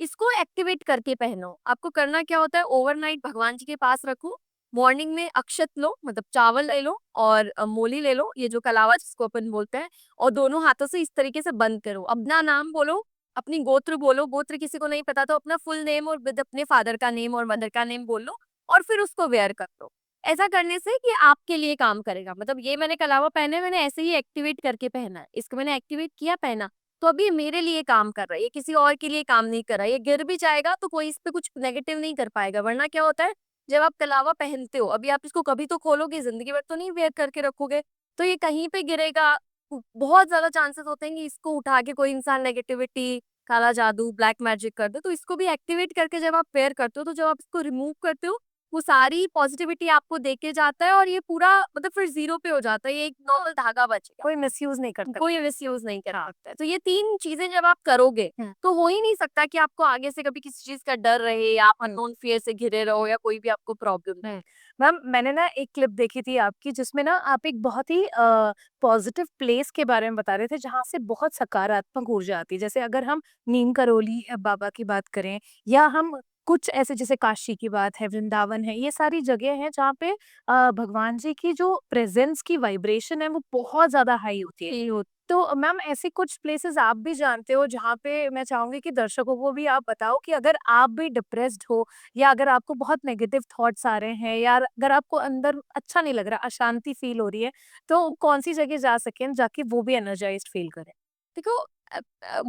इसको एक्टिवेट करके पहनो। आपको करना क्या होता है, ओवरनाइट भगवान जी के पास रखो, मॉर्निंग में अक्षत लो, मतलब चावल ले लो, और मोली ले लो, ये जो कलावा जिसको अपन बोलते हैं, और दोनों हाथों से इस तरीके से बंद करो। अपना नाम बोलो, अपनी गोत्र बोलो, गोत्र किसी को नहीं पता तो अपना फुल नेम और विद अपने फादर का नेम और मदर का नेम बोल लो, और फिर उसको वेयर कर लो। ऐसा करने से कि आपके लिए काम करेगा। मतलब ये मैंने कलावा पहने, मैंने ऐसे ही एक्टिवेट करके पहना है, इसको मैंने एक्टिवेट किया पहना, तो अभी ये मेरे लिए काम कर रहा है, ये किसी और के लिए काम नहीं कर रहा है। ये गिर भी जाएगा तो कोई इस पे कुछ नेगेटिव नहीं कर पाएगा। वरना क्या होता है, जब आप कलावा पहनते हो, अभी आप इसको कभी तो खोलोगे, जिंदगी भर तो नहीं वेयर करके रखोगे, तो ये कहीं पे गिरेगा। बहुत ज्यादा चांसेस होते हैं कि इसको उठा के कोई इंसान नेगेटिविटी, काला जादू, ब्लैक मैजिक कर दे। तो इसको भी एक्टिवेट करके जब आप वेयर करते हो, तो जब आप इसको रिमूव करते हो, वो सारी पॉजिटिविटी आपको देके जाता है, और ये पूरा मतलब फिर जीरो पे हो जाता है, ये एक नॉर्मल धागा बचेगा, कोई मिसयूज नहीं करता। कोई मिसयूज नहीं कर सकता है। तो ये तीन चीजें जब आप करोगे, तो हो ही नहीं सकता कि आपको आगे से कभी किसी चीज का डर रहे, या आप अननोन फियर से घिरे रहो, या कोई भी आपको प्रॉब्लम है। मैम मैंने ना एक क्लिप देखी थी आपकी, जिसमें ना आप एक बहुत ही पॉजिटिव प्लेस के बारे में बता रहे थे, जहाँ से बहुत सकारात्मक ऊर्जा आती है। जैसे अगर हम नीम करोली बाबा की बात करें, या हम कुछ ऐसे जैसे काशी की बात है, वृंदावन है, ये सारी जगह हैं जहाँ पे भगवान जी की जो प्रेजेंस की वाइब्रेशन है वो बहुत ज्यादा हाई होती है। तो मैम ऐसे कुछ प्लेसेस आप भी जानते हो जहाँ पे मैं चाहूंगी कि दर्शकों को भी आप बताओ कि अगर आप भी डिप्रेस्ड हो, या अगर आपको बहुत नेगेटिव थॉट्स आ रहे हैं, या अगर आपको अंदर अच्छा नहीं लग रहा, अशांति फील हो रही है, तो कौन सी जगह जा सकें जाके वो भी एनर्जाइज्ड फील करें? देखो,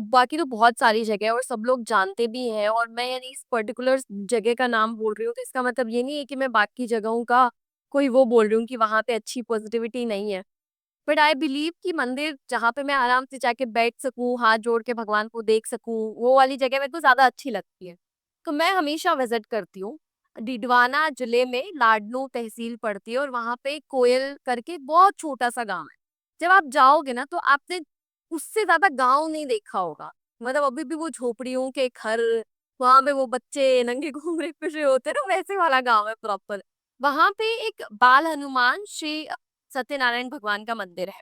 बाकी तो बहुत सारी जगह है और सब लोग जानते भी हैं, और मैं यानी इस पर्टिकुलर जगह का नाम बोल रही हूँ, तो इसका मतलब ये नहीं है कि मैं बाकी जगहों का कोई वो बोल रही हूँ कि वहां पे अच्छी पॉजिटिविटी नहीं है। बट आई बिलीव कि मंदिर जहाँ पे मैं आराम से जाके बैठ सकूं, हाथ जोड़ के भगवान को देख सकूं, वो वाली जगह मेरे को ज्यादा अच्छी लगती है। तो मैं हमेशा विजिट करती हूँ। डिडवाना जिले में लाडनू तहसील पड़ती है, और वहां पे कोयल करके एक बहुत छोटा सा गांव है। जब आप जाओगे ना, तो आपने उससे ज्यादा गांव नहीं देखा होगा। मतलब अभी भी वो झोपड़ियों के घर, वहां पे वो बच्चे नंगे घूम रहे फिर रहे होते हैं ना, वैसे वाला गांव है प्रॉपर। वहां पे एक बाल हनुमान श्री सत्यनारायण भगवान का मंदिर है,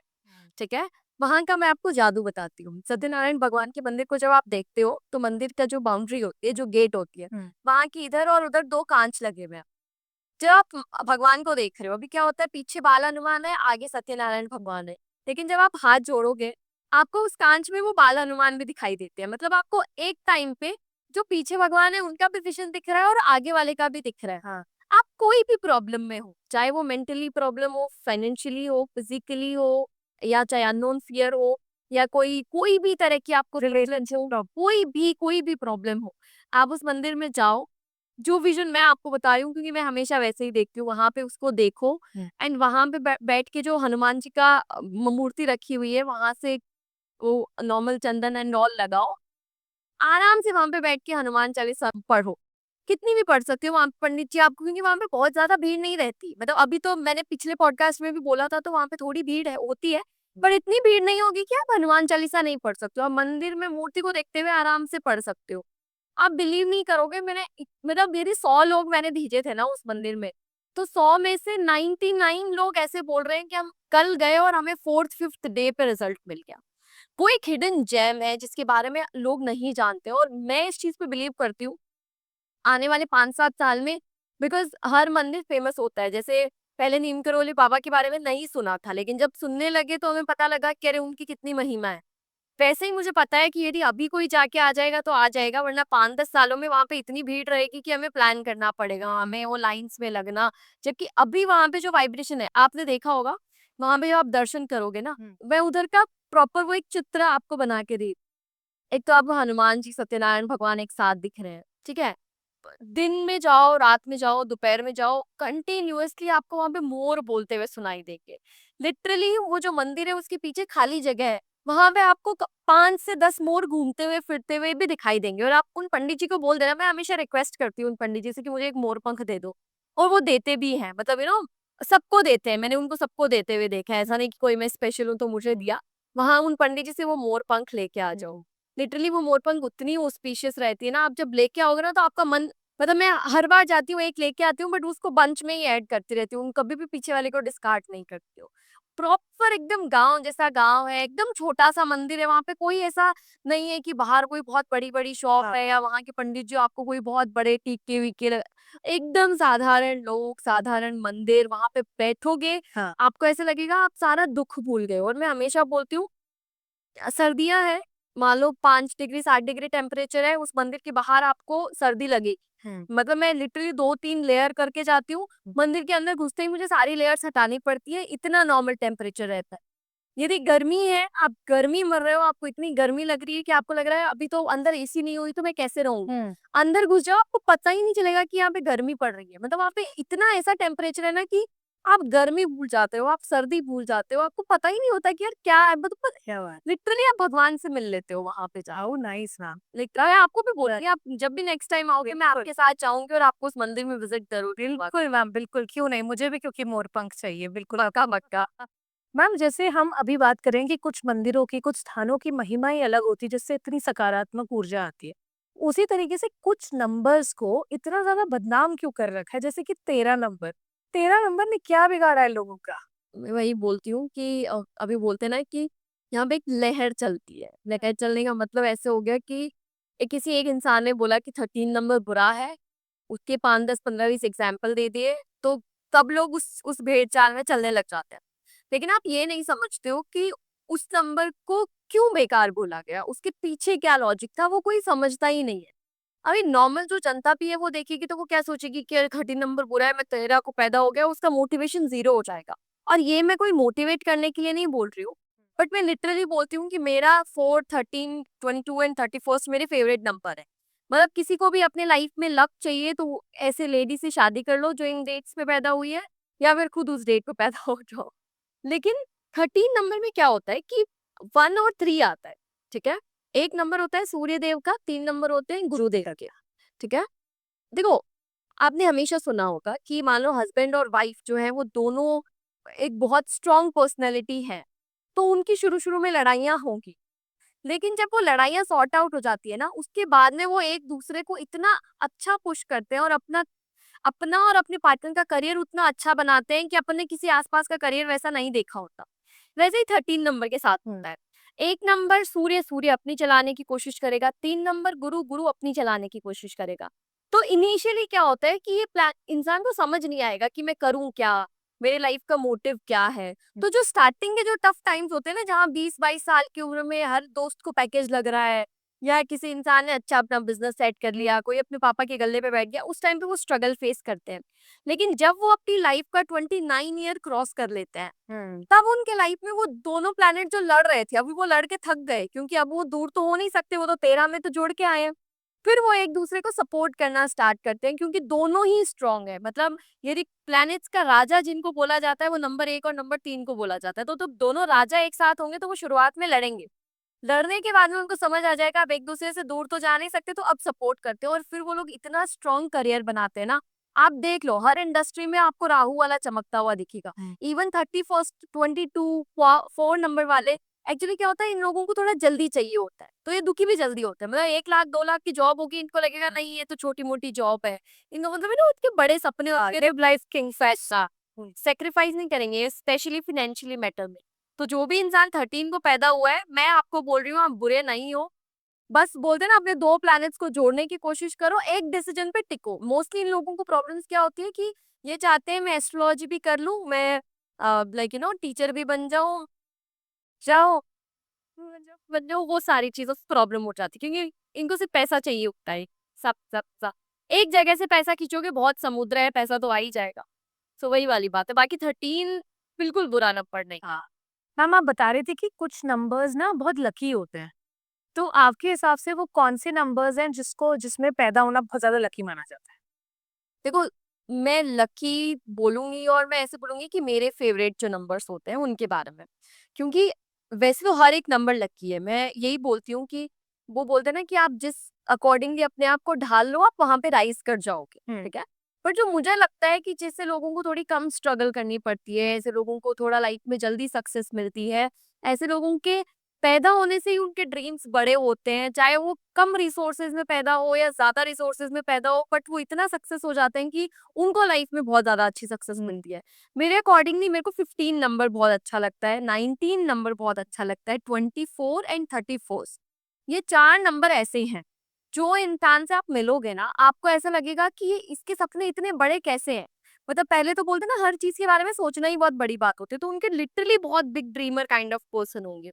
ठीक है। वहां का मैं आपको जादू बताती हूँ। सत्यनारायण भगवान के मंदिर को जब आप देखते हो, तो मंदिर का जो बाउंड्री होती है, जो गेट होती है, वहां की इधर और उधर दो कांच लगे हुए हैं। जब आप भगवान को देख रहे हो, अभी क्या होता है, पीछे बाल हनुमान है, आगे सत्यनारायण भगवान है, लेकिन जब आप हाथ जोड़ोगे, आपको उस कांच में वो बाल हनुमान भी दिखाई देते हैं। मतलब आपको एक टाइम पे जो पीछे भगवान है उनका भी विजन दिख रहा है, और आगे वाले का भी दिख रहा है। आप कोई भी प्रॉब्लम में हो, चाहे वो मेंटली प्रॉब्लम हो, फाइनेंशियली हो, फिजिकली हो, या चाहे अननोन फियर हो, या कोई कोई भी तरह की आपको रिलेशनशिप प्रॉब्लम। कोई भी प्रॉब्लम हो, आप उस मंदिर में जाओ। जो विजन मैं आपको बता रही हूँ, क्योंकि मैं हमेशा वैसे ही देखती हूँ, वहां पे उसको देखो। एंड वहां पे बैठ के जो हनुमान जी का मूर्ति रखी हुई है, वहां से वो नॉर्मल चंदन एंड ऑल लगाओ, आराम से वहां पे बैठ के हनुमान चालीसा पढ़ो। कितनी भी पढ़ सकते हो वहां पे पंडित जी आपको, क्योंकि वहां पे बहुत ज्यादा भीड़ नहीं रहती। मतलब अभी तो मैंने पिछले पॉडकास्ट में भी बोला था, तो वहां पे थोड़ी भीड़ है, होती है, पर इतनी भीड़ नहीं होगी कि आप हनुमान चालीसा नहीं पढ़ सकते हो। आप मंदिर में मूर्ति को देखते हुए आराम से पढ़ सकते हो। आप बिलीव नहीं करोगे, मतलब मेरे 100 लोग मैंने भेजे थे ना उस मंदिर में, तो 100 में से 99 लोग ऐसे बोल रहे हैं कि हम कल गए और हमें 4th 5th डे पे रिजल्ट मिल गया। वो एक हिडन जेम है जिसके बारे में लोग नहीं जानते, और मैं इस चीज पे बिलीव करती हूँ आने वाले 5-7 साल में। बिकॉज हर मंदिर फेमस होता है। जैसे पहले नीम करोली बाबा के बारे में नहीं सुना था, लेकिन जब सुनने लगे तो हमें पता लगा कि अरे उनकी कितनी महिमा है। वैसे ही मुझे पता है कि यदि अभी कोई जाके आ जाएगा तो आ जाएगा, वरना 5-10 सालों में वहां पे इतनी भीड़ रहेगी कि हमें प्लान करना पड़ेगा, हमें वो लाइंस में लगना। जबकि अभी वहां पे जो वाइब्रेशन है, आपने देखा होगा, वहां पे जब आप दर्शन करोगे ना, मैं उधर का प्रॉपर वो एक चित्र आपको बना के दी। एक तो आपको हनुमान जी सत्यनारायण भगवान एक साथ दिख रहे हैं, ठीक है। दिन में जाओ, रात में जाओ, दोपहर में जाओ, कंटिन्यूअसली आपको वहां पे मोर बोलते हुए सुनाई देंगे। लिटरली वो जो मंदिर है उसके पीछे खाली जगह है, वहां पे आपको 5 से 10 मोर घूमते हुए फिरते हुए भी दिखाई देंगे। और आप उन पंडित जी को बोल देना, मैं हमेशा रिक्वेस्ट करती हूँ उन पंडित जी से कि मुझे एक मोर पंख दे दो, और वो देते भी हैं। मतलब सबको देते हैं, मैंने उनको सबको देते हुए देखा है, ऐसा नहीं कि कोई मैं स्पेशल हूँ तो मुझे दिया। वहां उन पंडित जी से वो मोर पंख लेके आ जाओ। लिटरली वो मोरपंख उतनी ऑस्पिशियस रहती है ना, आप जब लेके आओगे ना तो आपका मन, मतलब मैं हर बार जाती हूँ एक लेके आती हूँ, बट उसको बंच में ही ऐड करती रहती हूँ, कभी भी पीछे वाले को डिस्कार्ड नहीं करती हूँ। प्रॉपर एकदम गांव जैसा गांव है, एकदम छोटा सा मंदिर है, वहां पे कोई ऐसा नहीं है कि बाहर कोई बहुत बड़ी बड़ी शॉप हाँ। है, या वहां के पंडित जी आपको कोई बहुत बड़े टीके वीके एकदम साधारण लोग, साधारण मंदिर, वहां पे बैठोगे, हाँ। आपको ऐसे लगेगा आप सारा दुख भूल गए। और मैं हमेशा बोलती हूँ, सर्दियां है, मान लो 5 डिग्री 7 डिग्री टेम्परेचर है, उस मंदिर के बाहर आपको सर्दी लगेगी। मतलब मैं लिटरली 2-3 लेयर करके जाती हूँ, मंदिर के अंदर घुसते ही मुझे सारी लेयर्स हटानी पड़ती है, इतना नॉर्मल टेम्परेचर रहता है। यदि गर्मी है, आप गर्मी मर रहे हो, आपको इतनी गर्मी लग रही है कि आपको लग रहा है अभी तो अंदर एसी नहीं हुई तो मैं कैसे रहूंगी, अंदर घुस जाओ, आपको पता ही नहीं चलेगा कि यहाँ पे गर्मी पड़ रही है। मतलब वहाँ पे इतना ऐसा टेम्परेचर है ना कि आप गर्मी भूल जाते हो, आप सर्दी भूल जाते हो, आपको पता ही नहीं होता कि यार क्या है। मतलब क्या बात। लिटरली आप भगवान से मिल लेते हो वहां पे जाओ। How nice ma'am. लिटरली मैं आपको भी बोल रही हूँ, आप जब भी नेक्स्ट टाइम आओगे मैं बिल्कुल। आपके साथ जाऊंगी और आपको उस मंदिर में विजिट जरूर करवा। बिल्कुल मैम, बिल्कुल, क्यों नहीं, मुझे भी क्योंकि मोरपंख चाहिए, बिल्कुल। पक्का पक्का। मैम, जैसे हम अभी बात करें कि कुछ मंदिरों की, कुछ स्थानों की महिमा ही अलग होती है, जिससे इतनी सकारात्मक ऊर्जा आती है। उसी तरीके से कुछ नंबर्स को इतना ज़्यादा बदनाम क्यों कर रखा है? जैसे कि 13 नंबर। 13 नंबर ने क्या बिगाड़ा है लोगों का? मैं वही बोलती हूँ कि अभी बोलते हैं ना कि यहाँ पे एक लहर चलती है। लहर चलने का मतलब ऐसे हो गया कि किसी एक इंसान ने बोला कि 13 नंबर बुरा है, उसके 5, 10, 15, 20 एग्जाम्पल दे दिए, तो सब लोग उस भेड़ चाल में चलने लग जाते हैं। लेकिन आप ये नहीं समझते हो कि उस नंबर को क्यों बेकार बोला गया, उसके पीछे क्या लॉजिक था, वो कोई समझता ही नहीं है। अभी नॉर्मल जो जनता भी है वो देखेगी तो वो क्या सोचेगी कि अरे 13 नंबर बुरा है, मैं 13 को पैदा हो गया, उसका मोटिवेशन जीरो हो जाएगा। और ये मैं कोई मोटिवेट करने के लिए नहीं बोल रही हूँ, बट मैं लिटरली बोलती हूँ कि मेरा 4, 13, 22 एंड 31 मेरे फेवरेट नंबर है। मतलब किसी को भी अपने लाइफ में लक चाहिए तो ऐसे लेडी से शादी कर लो जो इन डेट्स पे पैदा हुई है, या फिर खुद उस डेट पे पैदा हो जाओ। लेकिन 13 नंबर में क्या होता है कि 1 और 3 आता है, ठीक है। एक नंबर होता है सूर्य देव का, 3 नंबर होते हैं गुरुदेव के, ठीक है। देखो, आपने हमेशा सुना होगा कि मान लो हस्बैंड और वाइफ जो है वो दोनों एक बहुत स्ट्रॉन्ग पर्सनैलिटी है, तो उनकी शुरू शुरू में लड़ाइयाँ होंगी। लेकिन जब वो लड़ाइयाँ सॉर्ट आउट हो जाती है ना, उसके बाद में वो एक दूसरे को इतना अच्छा पुश करते हैं, और अपना अपना और अपने पार्टनर का करियर उतना अच्छा बनाते हैं कि अपन ने किसी आसपास का करियर वैसा नहीं देखा होता। वैसे ही 13 नंबर के साथ होता है। एक नंबर सूर्य, सूर्य अपनी चलाने की कोशिश करेगा, 3 नंबर गुरु, गुरु अपनी चलाने की कोशिश करेगा। तो इनिशियली क्या होता है कि ये प्लान इंसान को समझ नहीं आएगा कि मैं करूं क्या, मेरे लाइफ का मोटिव क्या है। तो जो स्टार्टिंग के जो टफ टाइम्स होते हैं ना, जहाँ 20-22 साल की उम्र में हर दोस्त को पैकेज लग रहा है, या किसी इंसान ने अच्छा अपना बिजनेस सेट कर लिया, कोई अपने पापा के गले पे बैठ गया, उस टाइम पे वो स्ट्रगल फेस करते हैं। लेकिन जब वो अपनी लाइफ का 29 ईयर क्रॉस कर लेते हैं, तब उनके लाइफ में वो दोनों प्लैनेट जो लड़ रहे थे, अभी वो लड़ के थक गए, क्योंकि अब वो दूर तो हो नहीं सकते, वो तो 13 में तो जुड़ के आए हैं। फिर वो एक दूसरे को सपोर्ट करना स्टार्ट करते हैं, क्योंकि दोनों ही स्ट्रांग है। मतलब यदि प्लैनेट्स का राजा जिनको बोला जाता है, वो नंबर 1 और नंबर 3 को बोला जाता है। तो दोनों राजा एक साथ होंगे तो वो शुरुआत में लड़ेंगे। लड़ने के बाद में उनको समझ आ जाएगा अब एक दूसरे से दूर तो जा नहीं सकते, तो अब सपोर्ट करते हैं, और फिर वो लोग इतना स्ट्रॉन्ग करियर बनाते हैं ना। आप देख लो, हर इंडस्ट्री में आपको राहु वाला चमकता हुआ दिखेगा। इवन 31st 22 4 नंबर वाले, एक्चुअली क्या होता है, इन लोगों को थोड़ा जल्दी चाहिए होता है, तो ये दुखी भी जल्दी होते हैं। मतलब 1 लाख 2 लाख की जॉब होगी, इनको लगेगा नहीं ये तो छोटी मोटी जॉब है। इनको मतलब ना उसके बड़े सपने होंगे, लाइफ किंग फैसा सेक्रीफाइस नहीं करेंगे, स्पेशली फाइनेंशियली मैटर में। तो जो भी इंसान 13 को पैदा हुआ है, मैं आपको बोल रही हूँ, आप बुरे नहीं हो। बस बोलते हैं ना, अपने 2 प्लैनेट्स को जोड़ने की कोशिश करो, एक डिसीजन पे टिको। मोस्टली इन लोगों को प्रॉब्लम्स क्या होती है कि ये चाहते हैं मैं एस्ट्रोलॉजी भी कर लूँ, मैं टीचर भी बन जाऊँ, जाओ बन जाओ, वो सारी चीज़ों से प्रॉब्लम हो जाती है, क्योंकि इनको सिर्फ पैसा चाहिए होता है। सब सब सब एक जगह से पैसा खींचोगे, बहुत समुद्र है, पैसा तो आ ही जाएगा। सो वही वाली बात है। बाकी 13 बिल्कुल बुरा नंबर नहीं। हाँ। मैम आप बता रहे थे कि कुछ नंबर्स ना बहुत लकी होते हैं। तो आपके हिसाब से वो कौन-से नंबर्स हैं जिसमें पैदा होना बहुत ज़्यादा लकी माना जाता है? देखो, मैं लकी बोलूँगी, और मैं ऐसे बोलूँगी कि मेरे फ़ेवरेट जो नंबर्स होते हैं उनके बारे में। क्योंकि वैसे तो हर एक नंबर लकी है। मैं यही बोलती हूँ कि वो बोलते हैं ना कि आप जिस अकॉर्डिंगली अपने आप को ढाल लो, आप वहाँ पे राइज़ कर जाओगे, हुँ। ठीक है? पर जो मुझे लगता है कि जिससे लोगों को थोड़ी कम स्ट्रगल करनी पड़ती है, ऐसे लोगों को थोड़ा लाइफ़ में जल्दी सक्सेस मिलती है, ऐसे लोगों के पैदा होने से ही उनके ड्रीम्स बड़े होते हैं, चाहे वो कम रिसोर्सेज़ में पैदा हो या ज़्यादा रिसोर्सेज़ में पैदा हो, बट वो इतना सक्सेस हो जाते हैं कि उनको लाइफ में बहुत ज़्यादा अच्छी सक्सेस मिलती है। मेरे अकॉर्डिंगली मेरे को 15 नंबर बहुत अच्छा लगता है, 19 नंबर बहुत अच्छा लगता है, 24 एंड 31st, ये 4 नंबर ऐसे हैं, जो इंसान से आप मिलोगे ना, आपको ऐसा लगेगा कि ये इसके सपने इतने बड़े कैसे हैं? मतलब पहले तो बोलते हैं ना, हर चीज़ के बारे में सोचना ही बहुत बड़ी बात होती है, तो उनके लिटरली बहुत big dreamer kind of person होंगे।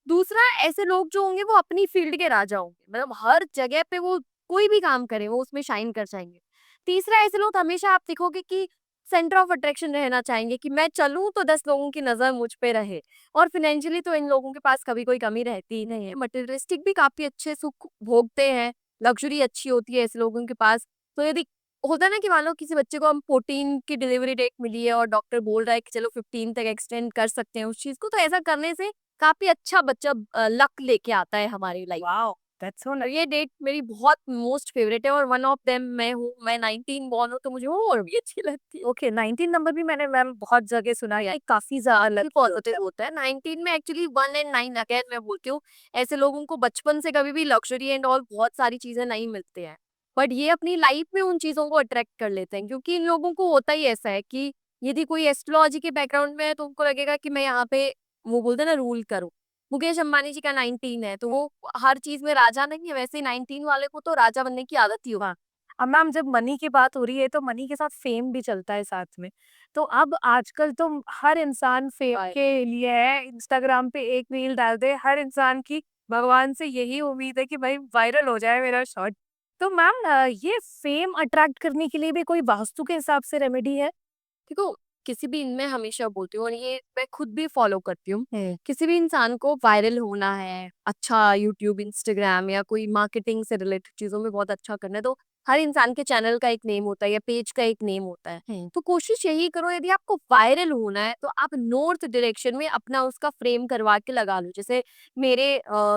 दूसरा, ऐसे लोग जो होंगे वो अपनी फील्ड के राजा होंगे, मतलब हर जगह पे वो कोई भी काम करें वो उसमें शाइन कर जाएँगे। तीसरा, ऐसे लोग हमेशा आप देखोगे कि सेंटर ऑफ अट्रैक्शन रहना चाहेंगे, कि मैं चलूँ तो 10 लोगों की नज़र मुझ पे रहे। और फाइनेंशियली तो इन लोगों के पास कभी कोई कमी रहती ही नहीं है। मटेरियलिस्टिक भी काफ़ी अच्छे सुख भोगते हैं, लग्ज़री अच्छी होती है ऐसे लोगों के पास। तो यदि होता है ना कि मान लो किसी बच्चे को हम 14 की डिलीवरी डेट मिली है और डॉक्टर बोल रहा है कि चलो 15 तक एक्सटेंड कर सकते हैं उस चीज़ को, तो ऐसा करने से काफ़ी अच्छा बच्चा लक लेके आता है हमारी लाइफ। वॉव! दैट्स सो और नाइस। ये डेट मेरी बहुत मोस्ट फेवरेट है, और वन ऑफ देम मैं हूँ। मैं 19 बॉर्न हूँ, तो मुझे वो और भी अच्छी लगती है। ओके, 19 नंबर भी मैंने मैम बहुत जगह सुना है, काफ़ी ज़्यादा काफ़ी लकी होता पॉजिटिव है। होता है। 19 में एक्चुअली 1 एंड 9 अगेन मैं बोलती हूँ, ऐसे लोगों को बचपन से कभी भी लग्ज़री एंड ऑल बहुत सारी चीज़ें नहीं मिलती हैं। बट ये अपनी लाइफ में उन चीज़ों को अट्रैक्ट कर लेते हैं, क्योंकि इन लोगों को होता ही ऐसा है कि यदि कोई एस्ट्रोलॉजी के बैकग्राउंड में है, तो उनको लगेगा कि मैं यहाँ पे, वो बोलते हैं ना, रूल करूँ। मुकेश अंबानी जी का 19 है, तो वो हर चीज़ में राजा नहीं है, वैसे ही 19 वाले को तो राजा बनने की आदत ही होगी। हाँ। अब मैम जब मनी की बात हो रही है तो मनी के साथ फेम भी चलता है साथ में। तो अब आजकल तो हर इंसान फेम राइट। के लिए है, इंस्टाग्राम पे एक रील डाल दे, हर इंसान की भगवान से यही उम्मीद है कि भाई वायरल हो जाए मेरा शॉट। तो मैम ये फेम अट्रैक्ट करने के लिए भी कोई वास्तु के हिसाब से रेमेडी है? देखो, किसी भी मैं हमेशा बोलती हूँ, और ये मैं खुद भी फॉलो करती हूँ, हुँ। किसी भी इंसान को वायरल होना है, अच्छा यूट्यूब, इंस्टाग्राम या कोई मार्केटिंग से रिलेटेड चीज़ों में बहुत अच्छा करना है, तो हर इंसान के चैनल का एक नेम होता है या पेज का एक नेम होता है। हुँ। तो कोशिश यही करो, यदि आपको वायरल होना है तो आप नॉर्थ डायरेक्शन में अपना उसका फ्रेम करवा के लगा लो। जैसे मेरे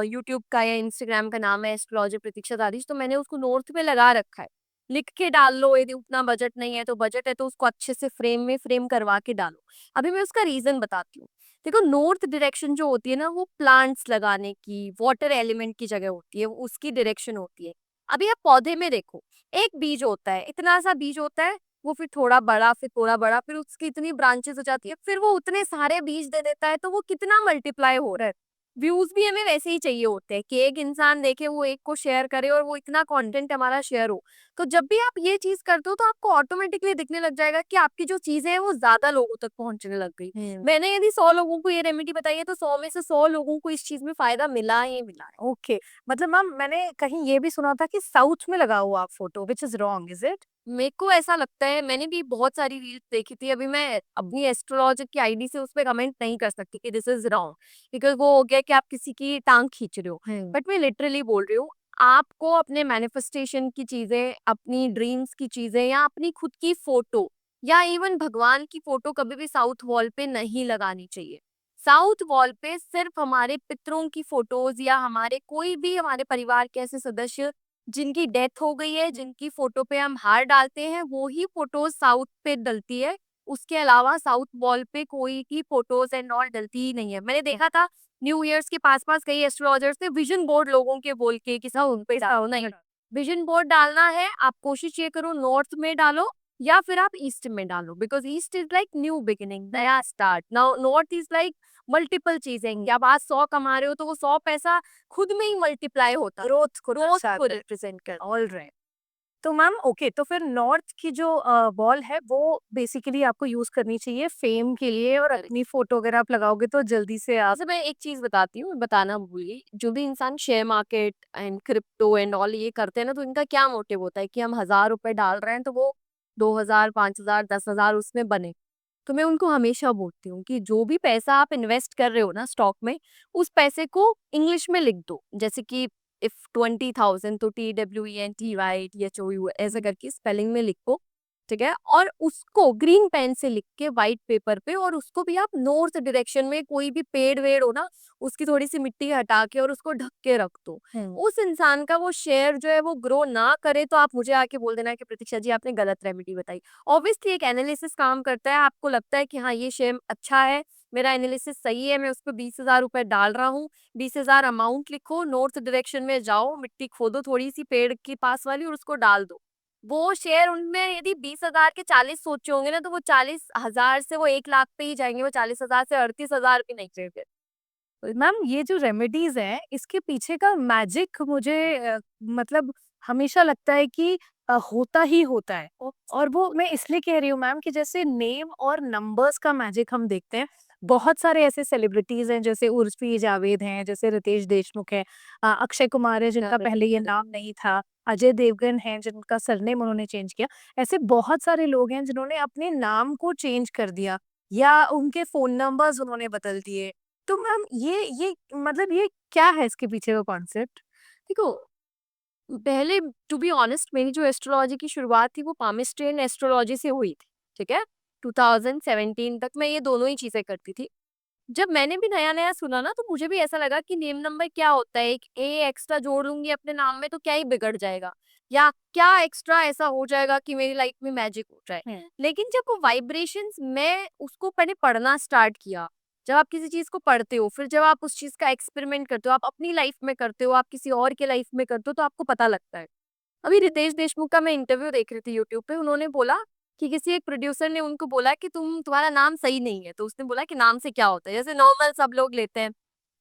यूट्यूब का या इंस्टाग्राम का नाम है एस्ट्रोलॉजर प्रतीक्षा दादीश, तो मैंने उसको नॉर्थ पे लगा रखा है। लिख के डाल लो, यदि उतना बजट नहीं है तो बजट है तो उसको अच्छे से फ्रेम में फ्रेम करवा के डालो। अभी मैं उसका रीज़न बताती हूँ। देखो, नॉर्थ डायरेक्शन जो होती है ना, वो प्लांट्स लगाने की, वाटर एलिमेंट की जगह होती है, वो उसकी डायरेक्शन होती है। अभी आप पौधे में देखो, एक बीज होता है, इतना सा बीज होता है, वो फिर थोड़ा बड़ा, फिर थोड़ा बड़ा, फिर उसकी इतनी ब्रांचेस हो जाती है, फिर वो उतने सारे बीज दे देता है, तो वो कितना मल्टीप्लाई हो रहा है। व्यूज भी हमें वैसे ही चाहिए होते हैं कि एक इंसान देखे, वो एक को शेयर करे और वो इतना कंटेंट हमारा शेयर हो। तो जब भी आप ये चीज करते हो तो आपको ऑटोमेटिकली दिखने लग जाएगा कि आपकी जो चीजें हैं वो ज्यादा लोगों तक पहुंचने लग गई। मैंने यदि 100 लोगों को ये रेमेडी बताई है तो 100 में से 100 लोगों को इस चीज में फायदा मिला ही मिला है। ओके, मतलब मैम मैंने कहीं ये भी सुना था कि साउथ में लगा हुआ आप photo, which is wrong, is it? मेरे को ऐसा लगता है, मैंने भी बहुत सारी रील्स देखी थी। अभी मैं अपनी एस्ट्रोलॉजर की आईडी से उस पे कमेंट नहीं कर सकती कि दिस इज रॉन्ग, बिकॉज वो हो गया कि आप किसी की टांग खींच रहे हो। बट मैं लिटरली बोल रही हूँ, आपको अपने मैनिफेस्टेशन की चीजें, अपनी ड्रीम्स की चीजें या अपनी खुद की फोटो या इवन भगवान की फोटो कभी भी साउथ वॉल पे नहीं लगानी चाहिए। साउथ वॉल पे सिर्फ हमारे पितरों की फोटोज या हमारे कोई भी हमारे परिवार के ऐसे सदस्य जिनकी डेथ हो गई है, जिनकी फोटो पे हम हार डालते हैं, वो ही फोटोज साउथ पे डलती है। उसके अलावा साउथ वॉल पे कोई की फोटोज एंड ऑल डलती ही नहीं है। मैंने देखा था न्यू ईयर्स के पास पास कई एस्ट्रोलॉजर्स ने विजन बोर्ड लोगों के बोल के कि साउथ पे डालो, नहीं, विजन बोर्ड डालना है आप कोशिश ये करो नॉर्थ में डालो या फिर आप ईस्ट में डालो, because east is like new beginning, नया start. Now north is like multiple चीजें, जब आप 100 कमा रहे हो तो वो 100 पैसा खुद में ही मल्टीप्लाई होता है, ग्रोथ को रिप्रेजेंट कर। All right. तो मैम ओके, तो फिर नॉर्थ की जो बॉल है वो बेसिकली आपको यूज करनी चाहिए फेम के लिए, और अपनी फोटो अगर आप लगाओगे तो जल्दी से आप। जैसे मैं एक चीज बताती हूँ, बताना भूल गई, जो भी इंसान share market and crypto and all ये करते हैं ना, तो इनका क्या मोटिव होता है कि हम 1,000 रुपए डाल रहे हैं तो वो 2,000, 5,000, 10,000 उसमें बने। तो मैं उनको हमेशा बोलती हूँ कि जो भी पैसा आप इन्वेस्ट कर रहे हो ना स्टॉक में, उस पैसे को इंग्लिश में लिख दो। जैसे कि इफ 20,000 तो TWENTY ऐसे करके स्पेलिंग में लिखो, ठीक है। और उसको ग्रीन पेन से लिख के व्हाइट पेपर पे, और उसको भी आप नॉर्थ डायरेक्शन में, कोई भी पेड़ वेड़ हो ना उसकी थोड़ी सी मिट्टी हटा के और उसको ढक के रख दो। उस इंसान का वो शेयर जो है वो ग्रो ना करे तो आप मुझे आके बोल देना कि प्रतीक्षा जी आपने गलत रेमेडी बताई। ऑब्वियसली एक एनालिसिस काम करता है, आपको लगता है कि हाँ ये शेयर अच्छा है, मेरा एनालिसिस सही है, मैं उस पर 20,000 रुपए डाल रहा हूँ। 20,000 अमाउंट लिखो, नॉर्थ डायरेक्शन में जाओ, मिट्टी खोदो थोड़ी सी पेड़ के पास वाली और उसको डाल दो। वो शेयर उनमें यदि 20,000 के 40 सोचे होंगे ना, तो वो 40,000 से वो 1 लाख पे ही जाएंगे, वो 40,000 से 38,000 भी नहीं जाएंगे। मैम ये जो रेमेडीज हैं इसके पीछे का मैजिक मुझे मतलब हमेशा लगता है कि होता ही होता है। और वो मैं इसलिए कह रही हूँ मैम कि जैसे नेम और नंबर्स का मैजिक हम देखते हैं, बहुत सारे ऐसे सेलिब्रिटीज हैं जैसे उर्फी जावेद हैं, जैसे रितेश देशमुख है, अक्षय कुमार है जिनका पहले ये नाम नहीं था, अजय देवगन है जिनका सरनेम उन्होंने चेंज किया। ऐसे बहुत सारे लोग हैं जिन्होंने अपने नाम को चेंज कर दिया या उनके फोन नंबर्स उन्होंने बदल दिए। तो मैम ये मतलब ये क्या है इसके पीछे का कॉन्सेप्ट? देखो, पहले टू बी ऑनेस्ट मेरी जो एस्ट्रोलॉजी की शुरुआत थी वो पामिस्ट्रियन एस्ट्रोलॉजी से हुई थी, ठीक है। 2017 तक मैं ये दोनों ही चीजें करती थी। जब मैंने भी नया-नया सुना ना, तो मुझे भी ऐसा लगा कि नेम नंबर क्या होता है? एक ए एक्स्ट्रा जोड़ लूँगी अपने नाम में तो क्या ही बिगड़ जाएगा? या क्या एक्स्ट्रा ऐसा हो जाएगा कि मेरी लाइफ में मैजिक हो जाए? लेकिन जब वो वाइब्रेशंस, मैं उसको पहले पढ़ना स्टार्ट किया। जब आप किसी चीज़ को पढ़ते हो, फिर जब आप उस चीज़ का एक्सपेरिमेंट करते हो, आप अपनी लाइफ में करते हो, आप किसी और के लाइफ में करते हो, तो आपको पता लगता है। अभी रितेश देशमुख का मैं इंटरव्यू देख रही थी यूट्यूब पे, उन्होंने बोला कि किसी एक प्रोड्यूसर ने उनको बोला कि तुम्हारा नाम सही नहीं है, तो उसने बोला कि नाम से क्या होता है, जैसे नॉर्मल सब लोग लेते हैं।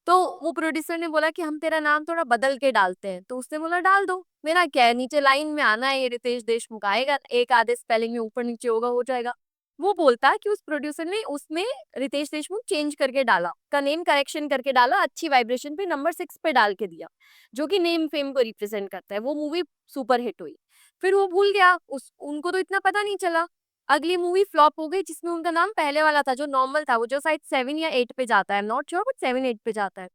तो वो प्रोड्यूसर ने बोला कि हम तेरा नाम थोड़ा बदल के डालते हैं, तो उसने बोला डाल दो, मेरा क्या है, नीचे लाइन में आना है, ये रितेश देशमुख आएगा, एक आधे स्पेलिंग में ऊपर नीचे होगा, हो जाएगा। वो बोलता कि उस प्रोड्यूसर ने उसमें रितेश देशमुख चेंज करके डाला, का नेम करेक्शन करके डाला, अच्छी वाइब्रेशन पे नंबर 6 पे डाल के दिया, जो कि नेम फेम को रिप्रेजेंट करता है। वो मूवी सुपर हिट हुई। फिर वो भूल गया, उस उनको तो इतना पता नहीं चला। अगली मूवी फ्लॉप हो गई जिसमें उनका नाम पहले वाला था जो नॉर्मल था, वो जो शायद 7 या 8 पे जाता है, नॉट श्योर, बट 7 8 पे जाता है।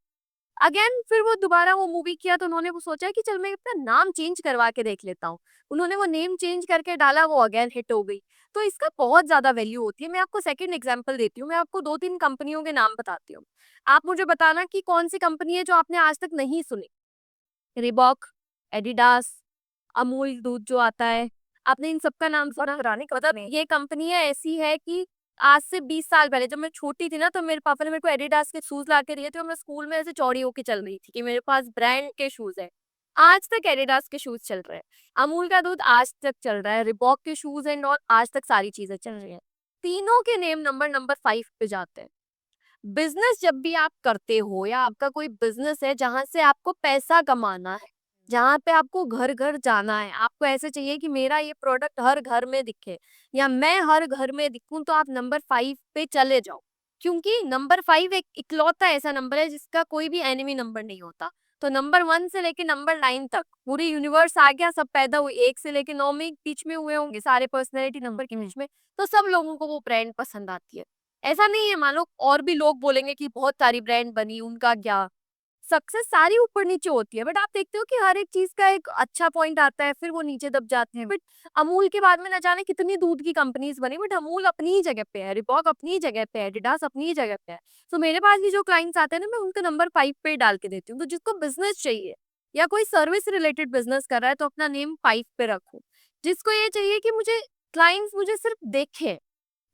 अगेन फिर वो दोबारा वो मूवी किया, तो उन्होंने वो सोचा कि चल मैं अपना नाम चेंज करवा के देख लेता हूँ। उन्होंने वो नेम चेंज करके डाला, वो अगेन हिट हो गई। तो इसका बहुत ज्यादा वैल्यू होती है। मैं आपको सेकंड एग्जांपल देती हूँ, मैं आपको 2 3 कंपनियों के नाम बताती हूँ। आप मुझे बताना कि कौन सी कंपनी है जो आपने आज तक नहीं सुनी। रिबॉक, एडिडास, अमूल दूध जो आता है, आपने इन सबका नाम सुना? पुरानी मतलब कंपनी। ये कंपनियां ऐसी है कि आज से 20 साल पहले जब मैं छोटी थी ना, तो मेरे पापा ने मेरे को एडिडास के शूज ला के दिए थे और मैं स्कूल में ऐसे चौड़ी होके चल रही थी कि मेरे पास ब्रांड के शूज है। आज तक एडिडास के शूज चल रहे हैं, अमूल का दूध आज तक चल रहा है, रिबॉक के शूज एंड और आज तक सारी चीजें चल रही हैं। तीनों के नेम नंबर नंबर 5 पे जाते हैं। बिजनेस जब भी आप करते हो या आपका कोई बिजनेस है जहां से आपको पैसा कमाना है, जहां पे आपको घर घर जाना है, आपको ऐसे चाहिए कि मेरा ये प्रोडक्ट हर घर में दिखे या मैं हर घर में दिखूं, तो आप नंबर 5 पे चले जाओ। क्योंकि नंबर 5 एक इकलौता ऐसा नंबर है जिसका कोई भी एनिमी नंबर नहीं होता। तो नंबर 1 से लेके नंबर 9 तक पूरी यूनिवर्स आ गया, सब पैदा हुए 1 से लेके 9 में बीच में हुए होंगे सारे पर्सनैलिटी नंबर के बीच में। तो सब लोगों को वो ब्रांड पसंद आती है। ऐसा नहीं है, मान लो और भी लोग बोलेंगे कि बहुत सारी ब्रांड बनी, उनका क्या। सक्सेस सारी ऊपर नीचे होती है, बट आप देखते हो कि हर एक चीज का एक अच्छा पॉइंट आता है, फिर वो नीचे दब जाते हैं। बट अमूल के बाद में न जाने कितनी दूध की कंपनीज बनी, बट अमूल अपनी ही जगह पे है, रिबॉक अपनी ही जगह पे है, एडिडास अपनी ही जगह पे है। तो मेरे पास भी जो क्लाइंट्स आते हैं ना, मैं उनको नंबर 5 पे डाल के देती हूँ। तो जिसको बिजनेस चाहिए या कोई सर्विस रिलेटेड बिजनेस कर रहा है, तो अपना नेम 5 पे रखो। जिसको ये चाहिए कि मुझे क्लाइंट्स मुझे सिर्फ देखे,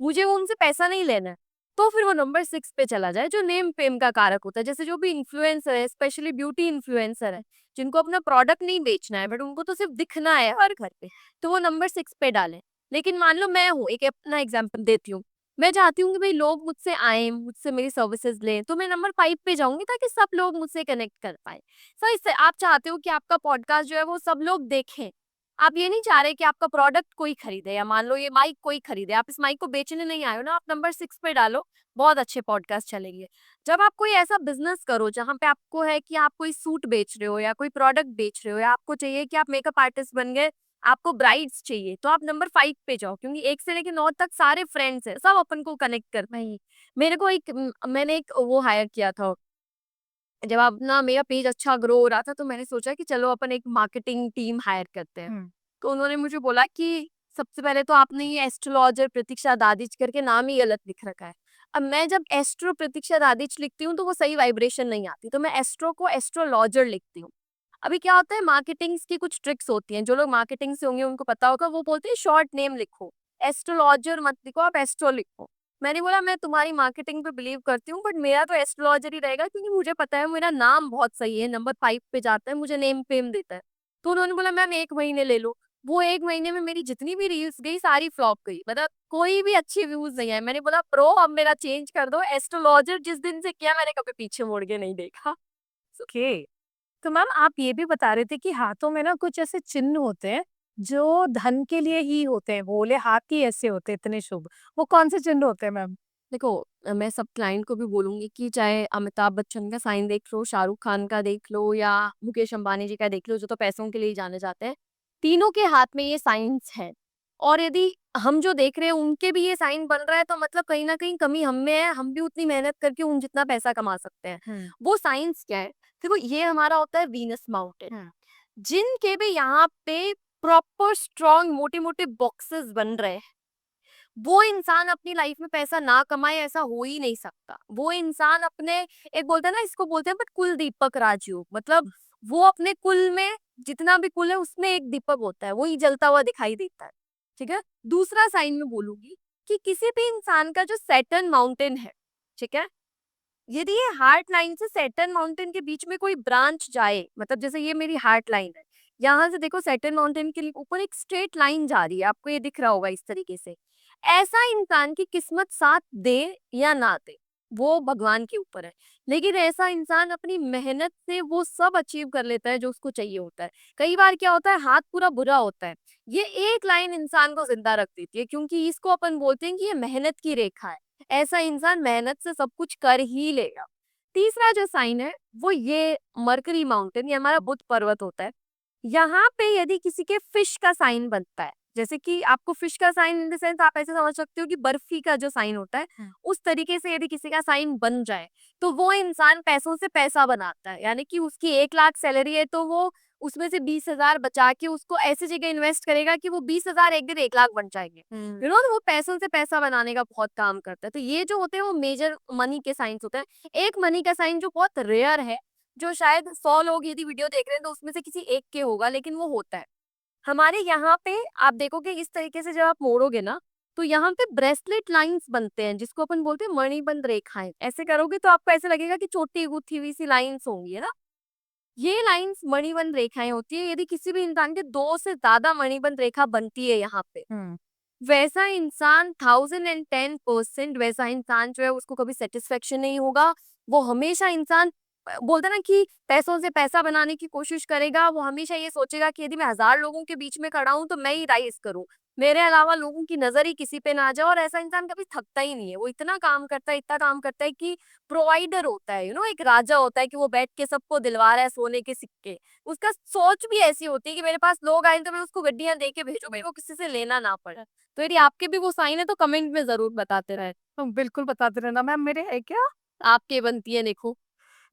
मुझे वो उनसे पैसा नहीं लेना है, तो फिर वो नंबर 6 पे चला जाए, जो नेम फेम का कारक होता है। जैसे जो भी इन्फ्लुएंसर है, स्पेशली ब्यूटी इन्फ्लुएंसर है, जिनको अपना प्रोडक्ट नहीं बेचना है बट उनको तो सिर्फ दिखना है हर घर पे, तो वो नंबर 6 पे डालें। लेकिन मान लो मैं हूँ, एक अपना एग्जाम्पल देती हूँ, मैं चाहती हूँ कि भाई लोग मुझसे आए, मुझसे मेरी सर्विसेज लें, तो मैं नंबर 5 पे जाऊंगी ताकि सब लोग मुझसे कनेक्ट कर पाए। सो इससे आप चाहते हो कि आपका पॉडकास्ट जो है वो सब लोग देखें। आप ये नहीं चाह रहे कि आपका प्रोडक्ट कोई खरीदे, या मान लो ये माइक कोई खरीदे, आप इस माइक को बेचने नहीं आए हो ना, आप नंबर 6 पे डालो, बहुत अच्छे पॉडकास्ट चलेंगे। जब आप कोई ऐसा बिजनेस करो जहां पे आपको है कि आप कोई सूट बेच रहे हो या कोई प्रोडक्ट बेच रहे हो, या आपको चाहिए कि आप मेकअप आर्टिस्ट बन गए, आपको ब्राइड्स चाहिए, तो आप नंबर 5 पे जाओ, क्योंकि 1 से लेकर 9 तक सारे फ्रेंड्स हैं, सब अपन को कनेक्ट कर पाएंगे। मेरे को मैंने एक वो हायर किया था, जब अपना मेरा पेज अच्छा ग्रो हो रहा था, तो मैंने सोचा कि चलो अपन एक मार्केटिंग टीम हायर करते हैं। तो उन्होंने मुझे बोला कि सबसे पहले तो आपने ये एस्ट्रोलॉजर प्रतीक्षा दादिच करके नाम ही गलत लिख रखा है। अब मैं जब एस्ट्रो प्रतीक्षा दादिच लिखती हूँ तो वो सही वाइब्रेशन नहीं आती, तो मैं एस्ट्रो को एस्ट्रोलॉजर लिखती हूँ। अभी क्या होता है, मार्केटिंग की कुछ ट्रिक्स होती हैं, जो लोग मार्केटिंग से होंगे उनको पता होगा, वो बोलते हैं शॉर्ट नेम लिखो, एस्ट्रोलॉजर मत लिखो, आप एस्ट्रो लिखो। मैंने बोला मैं तुम्हारी मार्केटिंग पे बिलीव करती हूँ, बट मेरा तो एस्ट्रोलॉजर ही रहेगा, क्योंकि मुझे पता है मेरा नाम बहुत सही है, नंबर 5 पे जाता है, मुझे नेम फेम देता है। तो उन्होंने बोला मैम 1 महीने ले लो। वो 1 महीने में मेरी जितनी भी रील्स गई सारी फ्लॉप गई, मतलब कोई भी अच्छी व्यूज नहीं आए। मैंने बोला प्रो अब मेरा चेंज कर दो, एस्ट्रोलॉजर जिस दिन से किया मैंने कभी पीछे मुड़ के नहीं देखा। ओके। तो मैम आप ये भी बता रहे थे कि हाथों में ना कुछ ऐसे चिन्ह होते हैं जो धन के लिए ही होते हैं, बोले हाथ ही ऐसे होते हैं इतने शुभ। वो कौन से चिन्ह होते हैं मैम? देखो, मैं सब क्लाइंट को भी बोलूंगी कि चाहे अमिताभ बच्चन का साइन देख लो, शाहरुख खान का देख लो, या मुकेश अंबानी जी का देख लो, जो तो पैसों के लिए ही जाने जाते हैं, तीनों के हाथ में ये साइंस है। और यदि हम जो देख रहे हैं उनके भी ये साइन बन रहा है, तो मतलब कहीं ना कहीं कमी हम में है, हम भी उतनी मेहनत करके उन जितना पैसा कमा सकते हैं। हम्म। वो साइंस क्या है? देखो, ये हमारा होता है वीनस माउंटेन, हम्म। जिनके भी यहाँ पे प्रॉपर स्ट्रॉन्ग मोटे मोटे बॉक्सेस बन रहे हैं, वो इंसान अपनी लाइफ में पैसा ना कमाए ऐसा हो ही नहीं सकता। वो इंसान अपने, एक बोलते हैं ना, इसको बोलते हैं बट कुल दीपक राजयोग, मतलब वो अपने कुल में जितना भी कुल है उसमें एक दीपक होता है, वही जलता हुआ दिखाई देता है। ठीक है। दूसरा साइन में बोलूंगी कि किसी भी इंसान का जो सैटर्न माउंटेन है, ठीक है, यदि ये हार्ट लाइन से सैटर्न माउंटेन के बीच में कोई ब्रांच जाए, मतलब जैसे ये मेरी हार्ट लाइन है, यहाँ से देखो सैटर्न माउंटेन के ऊपर एक स्ट्रेट लाइन जा रही है, आपको ये दिख रहा होगा इस तरीके से। ऐसा इंसान की किस्मत साथ दे या ना दे, वो भगवान के ऊपर है। लेकिन ऐसा इंसान अपनी मेहनत से वो सब अचीव कर लेता है जो उसको चाहिए होता है। कई बार क्या होता है, हाथ पूरा बुरा होता है, ये एक लाइन इंसान को जिंदा रख देती है, क्योंकि इसको अपन बोलते हैं कि ये मेहनत की रेखा है। ऐसा इंसान मेहनत से सब कुछ कर ही लेगा। तीसरा जो साइन है वो ये मरकरी माउंटेन, ये हमारा बुध पर्वत होता है। यहाँ पे यदि किसी के फिश का साइन बनता है, जैसे कि आपको फिश का साइन इन द सेंस आप ऐसे समझ सकते हो कि बर्फी का जो साइन होता है, उस तरीके से यदि किसी का साइन बन जाए, तो वो इंसान पैसों से पैसा बनाता है। यानी कि उसकी 1 लाख सैलरी है, तो वो उसमें से 20,000 बचा के उसको ऐसी जगह इन्वेस्ट करेगा कि वो 20,000 एक दिन 1 लाख बन जाएंगे। यू नो, वो पैसों से पैसा बनाने का बहुत काम करता है। तो ये जो होते हैं वो मेजर मनी के साइंस होते हैं। एक मनी का साइन जो बहुत रेयर है, जो शायद 100 लोग यदि वीडियो देख रहे हैं तो उसमें से किसी एक के होगा, लेकिन वो होता है। हमारे यहाँ पे आप देखोगे इस तरीके से, जब आप मोड़ोगे ना, तो यहाँ पे ब्रेसलेट लाइंस बनते हैं, जिसको अपन बोलते हैं मणिबंध रेखाएं। ऐसे करोगे तो आपको ऐसे लगेगा कि छोटी गुथी हुई सी लाइंस होंगी, है ना। ये लाइंस मणिबंध रेखाएं होती है। यदि किसी भी इंसान के 2 से ज्यादा मणिबंध रेखा बनती है यहाँ पे, हम्म। वैसा इंसान 1010% वैसा इंसान जो है उसको कभी सेटिस्फेक्शन नहीं होगा। वो हमेशा इंसान बोलते हैं ना कि पैसों से पैसा बनाने की कोशिश करेगा। वो हमेशा ये सोचेगा कि यदि मैं 1000 लोगों के बीच में खड़ा हूँ तो मैं ही राइज़ करूँ। मेरे अलावा लोगों की नज़र ही किसी पे ना जाए, और ऐसा इंसान कभी थकता ही नहीं है। वो इतना काम करता है कि प्रोवाइडर होता है, एक राजा होता है कि वो बैठ के सबको दिलवा रहा है सोने के सिक्के। उसका सोच भी ऐसी होती है कि मेरे पास लोग आए तो मैं उसको गड्डियाँ दे के भेजूँ, मेरे को किसी से लेना ना पड़े। तो यदि आपके भी वो साइन है तो कमेंट में ज़रूर बताते रहें। बिल्कुल बताते रहना मैम, मेरे है क्या? आपके बनती है देखो,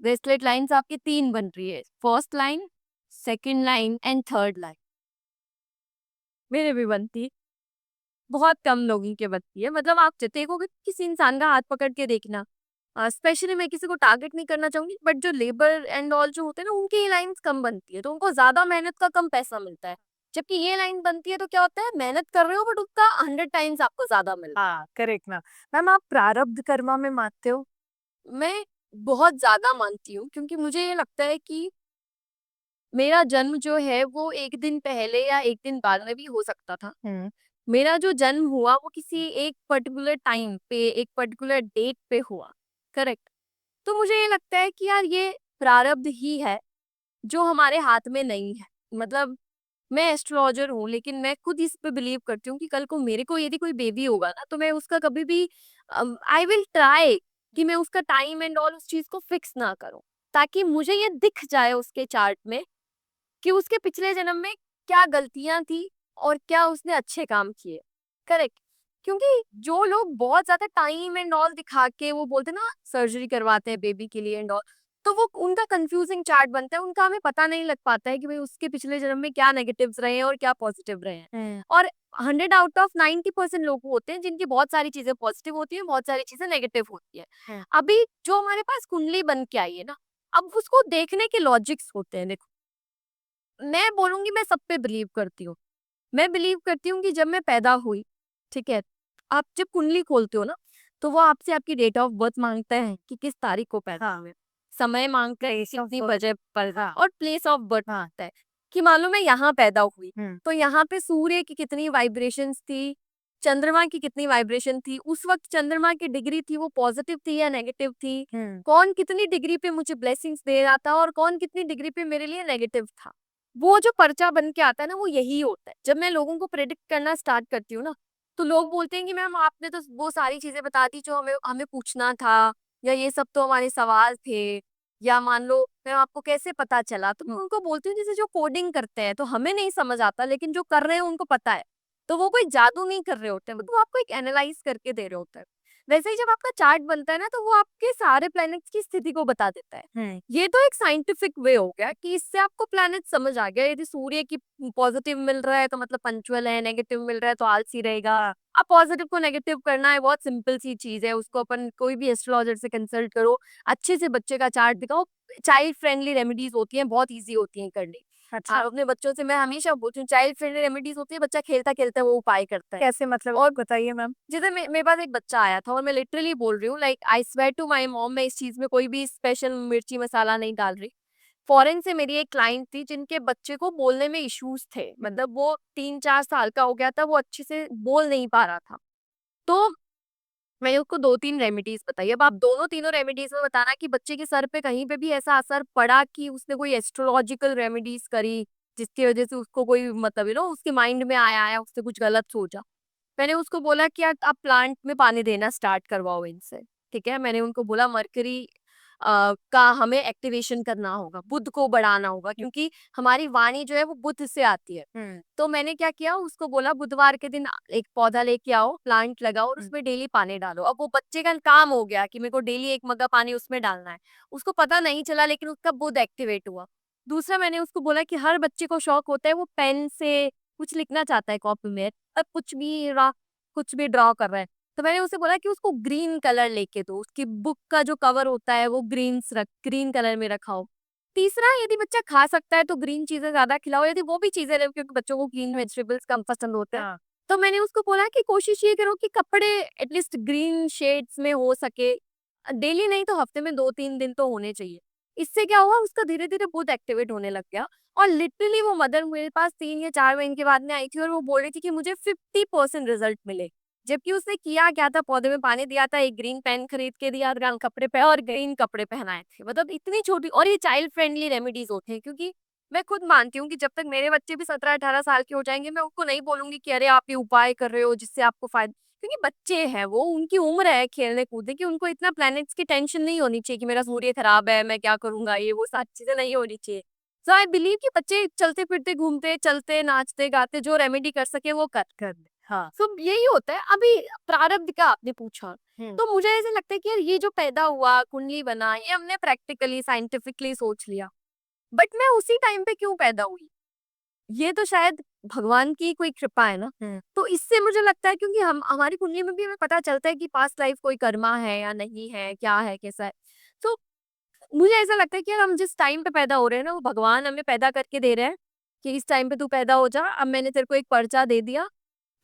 ब्रेसलेट लाइन्स आपकी 3 बन रही है। First line, second line and third line. मेरे भी बनती है। बहुत कम लोगों के बनती है। मतलब आप देखोगे किसी इंसान का हाथ पकड़ के देखना। स्पेशली मैं किसी को टारगेट नहीं करना चाहूँगी, बट जो लेबर एंड ऑल जो होते हैं ना उनकी ये लाइन्स कम बनती है, तो उनको ज़्यादा मेहनत का कम पैसा मिलता है। जबकि ये लाइन बनती है तो क्या होता है, मेहनत कर रहे हो बट उसका 100 टाइम्स आपको ज़्यादा मिल रहा हाँ, करेक्ट मैम। मैम आप प्रारब्ध कर्मा में मानते हो? है। मैं बहुत ज़्यादा मानती हूँ, क्योंकि मुझे ये लगता है कि मेरा जन्म जो है वो 1 दिन पहले या 1 दिन बाद में भी हो सकता था। हुँ। मेरा जो जन्म हुआ वो किसी एक पर्टिकुलर टाइम पे, एक पर्टिकुलर डेट पे हुआ, करेक्ट? तो मुझे ये लगता है कि यार ये प्रारब्ध ही है, जो हमारे हाथ में नहीं है। मतलब मैं एस्ट्रोलॉजर हूँ, लेकिन मैं खुद इस पे बिलीव करती हूँ कि कल को मेरे को यदि कोई बेबी होगा ना, तो मैं उसका कभी भी आई विल ट्राई कि मैं उसका टाइम एंड ऑल उस चीज़ को फिक्स ना करूँ, ताकि मुझे ये दिख जाए उसके चार्ट में कि उसके पिछले जन्म में क्या गलतियाँ थी और क्या उसने अच्छे काम किए, करेक्ट? क्योंकि जो लोग बहुत ज़्यादा टाइम एंड ऑल दिखा के वो बोलते हैं ना सर्जरी करवाते हैं बेबी के लिए एंड ऑल, तो वो उनका कंफ्यूजिंग चार्ट बनता है, उनका हमें पता नहीं लग पाता है कि भाई उसके पिछले जन्म में क्या नेगेटिव्स रहे हैं और क्या पॉजिटिव रहे हैं। हुँ। और 100 आउट ऑफ 90% लोग होते हैं जिनकी बहुत सारी चीज़ें पॉजिटिव होती हैं, बहुत सारी चीज़ें नेगेटिव होती हैं। हुँ। अभी जो हमारे पास कुंडली बन के आई है ना, अब उसको देखने के लॉजिक्स होते हैं। देखो, मैं बोलूँगी मैं सब पे बिलीव करती हूँ। मैं बिलीव करती हूँ कि जब मैं पैदा हुई, ठीक है? आप जब कुंडली खोलते हो ना, तो वो आपसे आपकी डेट ऑफ बर्थ माँगता है कि किस तारीख को पैदा हाँ। हुए। समय माँगता है प्लेस ऑफ कितनी बर्थ। बजे पर, हाँ। और प्लेस ऑफ बर्थ हाँ। माँगता है कि मान लो मैं यहाँ पैदा हुई, हुँ। तो यहाँ पे सूर्य की कितनी वाइब्रेशंस थी, चंद्रमा की कितनी वाइब्रेशन थी, उस वक़्त चंद्रमा की डिग्री थी वो पॉज़िटिव थी या नेगेटिव थी, हुँ। कौन कितनी डिग्री पे मुझे ब्लेसिंग्स दे रहा था और कौन कितनी डिग्री पे मेरे लिए नेगेटिव था। वो जो पर्चा बन के आता है ना, वो यही होता है। जब मैं लोगों को प्रेडिक्ट करना स्टार्ट करती हूँ ना, तो लोग बोलते हैं कि मैम आपने तो वो सारी चीज़ें बता दी जो हमें हमें पूछना था, या ये सब तो हमारे सवाल थे, या मान लो मैम आपको कैसे पता चला? तो मैं उनको बोलती हूँ जैसे जो कोडिंग करते हैं, तो हमें नहीं समझ आता लेकिन जो कर रहे हैं उनको पता है। तो वो कोई जादू नहीं कर रहे होते हैं, वो आपको एक एनालाइज़ करके दे रहे होते हैं। वैसे ही जब आपका चार्ट बनता है ना, तो वो आपके सारे प्लैनेट्स की स्थिति को बता देता है। हुँ। ये तो एक साइंटिफिक वे हो गया कि इससे आपको प्लैनेट समझ आ गया। यदि सूर्य की पॉजिटिव मिल रहा है तो मतलब पंक्चुअल है, नेगेटिव मिल रहा है तो आलसी रहेगा। अब पॉजिटिव को नेगेटिव करना है, बहुत सिंपल सी चीज है। उसको अपन कोई भी एस्ट्रोलॉजर से कंसल्ट करो, अच्छे से बच्चे का चार्ट दिखाओ। चाइल्ड फ्रेंडली रेमेडीज होती हैं, बहुत ईजी होती हैं करनी। अच्छा। अपने बच्चों से मैं हमेशा बोलती हूँ चाइल्ड फ्रेंडली रेमेडीज होती है, बच्चा खेलता खेलता वो उपाय करता है। कैसे मतलब और बताइए मैम? जैसे मेरे पास एक बच्चा आया था, और मैं लिटरली बोल रही हूँ, like I swear to my mom, मैं इस चीज में कोई भी स्पेशल मिर्ची मसाला नहीं डाल रही। फॉरेन से मेरी एक क्लाइंट थी जिनके बच्चे को बोलने में इश्यूज थे, मतलब वो 3-4 साल का हो गया था, वो अच्छे से बोल नहीं पा रहा था। तो मैंने उसको 2-3 रेमेडीज बताई। अब आप दोनों तीनों रेमेडीज में बताना कि बच्चे के सर पे कहीं पे भी ऐसा असर पड़ा कि उसने कोई एस्ट्रोलॉजिकल रेमेडीज करी, जिसकी वजह से उसको कोई मतलब उसके माइंड में आया उसने कुछ गलत सोचा। मैंने उसको बोला कि यार आप प्लांट में पानी देना स्टार्ट करवाओ इनसे, ठीक है? मैंने उनको बोला मरकरी का हमें एक्टिवेशन करना होगा, बुध को बढ़ाना होगा, क्योंकि हमारी वाणी जो है वो बुध से आती है। हुँ। तो मैंने क्या किया, उसको बोला बुधवार के दिन एक पौधा लेके आओ, प्लांट लगाओ और हुँ। उसमें डेली पानी डालो। अब वो बच्चे का काम हो गया कि मेरे को डेली 1 मग्गा पानी उसमें डालना है। उसको पता नहीं चला लेकिन उसका बुध एक्टिवेट हुआ। दूसरा मैंने उसको बोला कि हर बच्चे को शौक होता है, वो पेन से कुछ लिखना चाहता है कॉपी में, अब कुछ भी ड्रॉ कर रहा है। तो मैंने उसे बोला कि उसको ग्रीन कलर लेके दो, उसकी बुक का जो कवर होता है वो ग्रीन कलर में रखाओ। तीसरा, यदि बच्चा खा सकता है तो ग्रीन चीज़ें ज़्यादा खिलाओ, यदि वो भी चीज़ें रहे, क्योंकि बच्चों को ग्रीन वेजिटेबल्स कम पसंद होते हैं। हाँ। तो मैंने उसको बोला कि कोशिश ये करो कि कपड़े एटलीस्ट ग्रीन शेड्स में हो सके। डेली नहीं तो हफ्ते में 2-3 दिन तो होने चाहिए। इससे क्या हुआ, उसका धीरे धीरे बुध एक्टिवेट होने लग गया। और लिटरली वो मदर मेरे पास 3 या 4 महीने के बाद में आई थी और वो बोल रही थी कि मुझे 50% रिजल्ट मिले। जबकि उसने किया क्या था, पौधे में पानी दिया था, एक ग्रीन पेन खरीद के दिया, ग्रीन कपड़े पे और ग्रीन कपड़े पहनाए थे। मतलब इतनी छोटी, और ये चाइल्ड फ्रेंडली रेमेडीज होते हैं, क्योंकि मैं खुद मानती हूँ कि जब तक मेरे बच्चे भी 17-18 साल के हो जाएंगे, मैं उनको नहीं बोलूंगी कि अरे आप ये उपाय कर रहे हो जिससे आपको फायदा, क्योंकि बच्चे हैं वो, उनकी उम्र है खेलने कूदने की, उनको इतना प्लैनेट्स की टेंशन नहीं होनी चाहिए कि मेरा सूर्य खराब है, मैं क्या करूंगा, ये वो सारी चीजें नहीं होनी चाहिए। सो आई बिलीव कि बच्चे चलते फिरते घूमते चलते नाचते गाते जो रेमेडी कर सके वो कर दे। हाँ। सो यही होता है। अभी प्रारब्ध का आपने पूछा, हम्म। तो मुझे ऐसे लगता है कि यार ये जो पैदा हुआ, कुंडली बना, ये हमने प्रैक्टिकली साइंटिफिकली सोच लिया, बट मैं उसी टाइम पे क्यों पैदा हुई, ये तो शायद भगवान की कोई कृपा है ना। हम्म। तो इससे मुझे लगता है, क्योंकि हम हमारी कुंडली में भी हमें पता चलता है कि पास्ट लाइफ कोई कर्मा है या नहीं है, क्या है कैसा है। तो मुझे ऐसा लगता है कि यार हम जिस टाइम पे पैदा हो रहे हैं ना, वो भगवान हमें पैदा करके दे रहे हैं कि इस टाइम पे तू पैदा हो जा। अब मैंने तेरे को एक पर्चा दे दिया,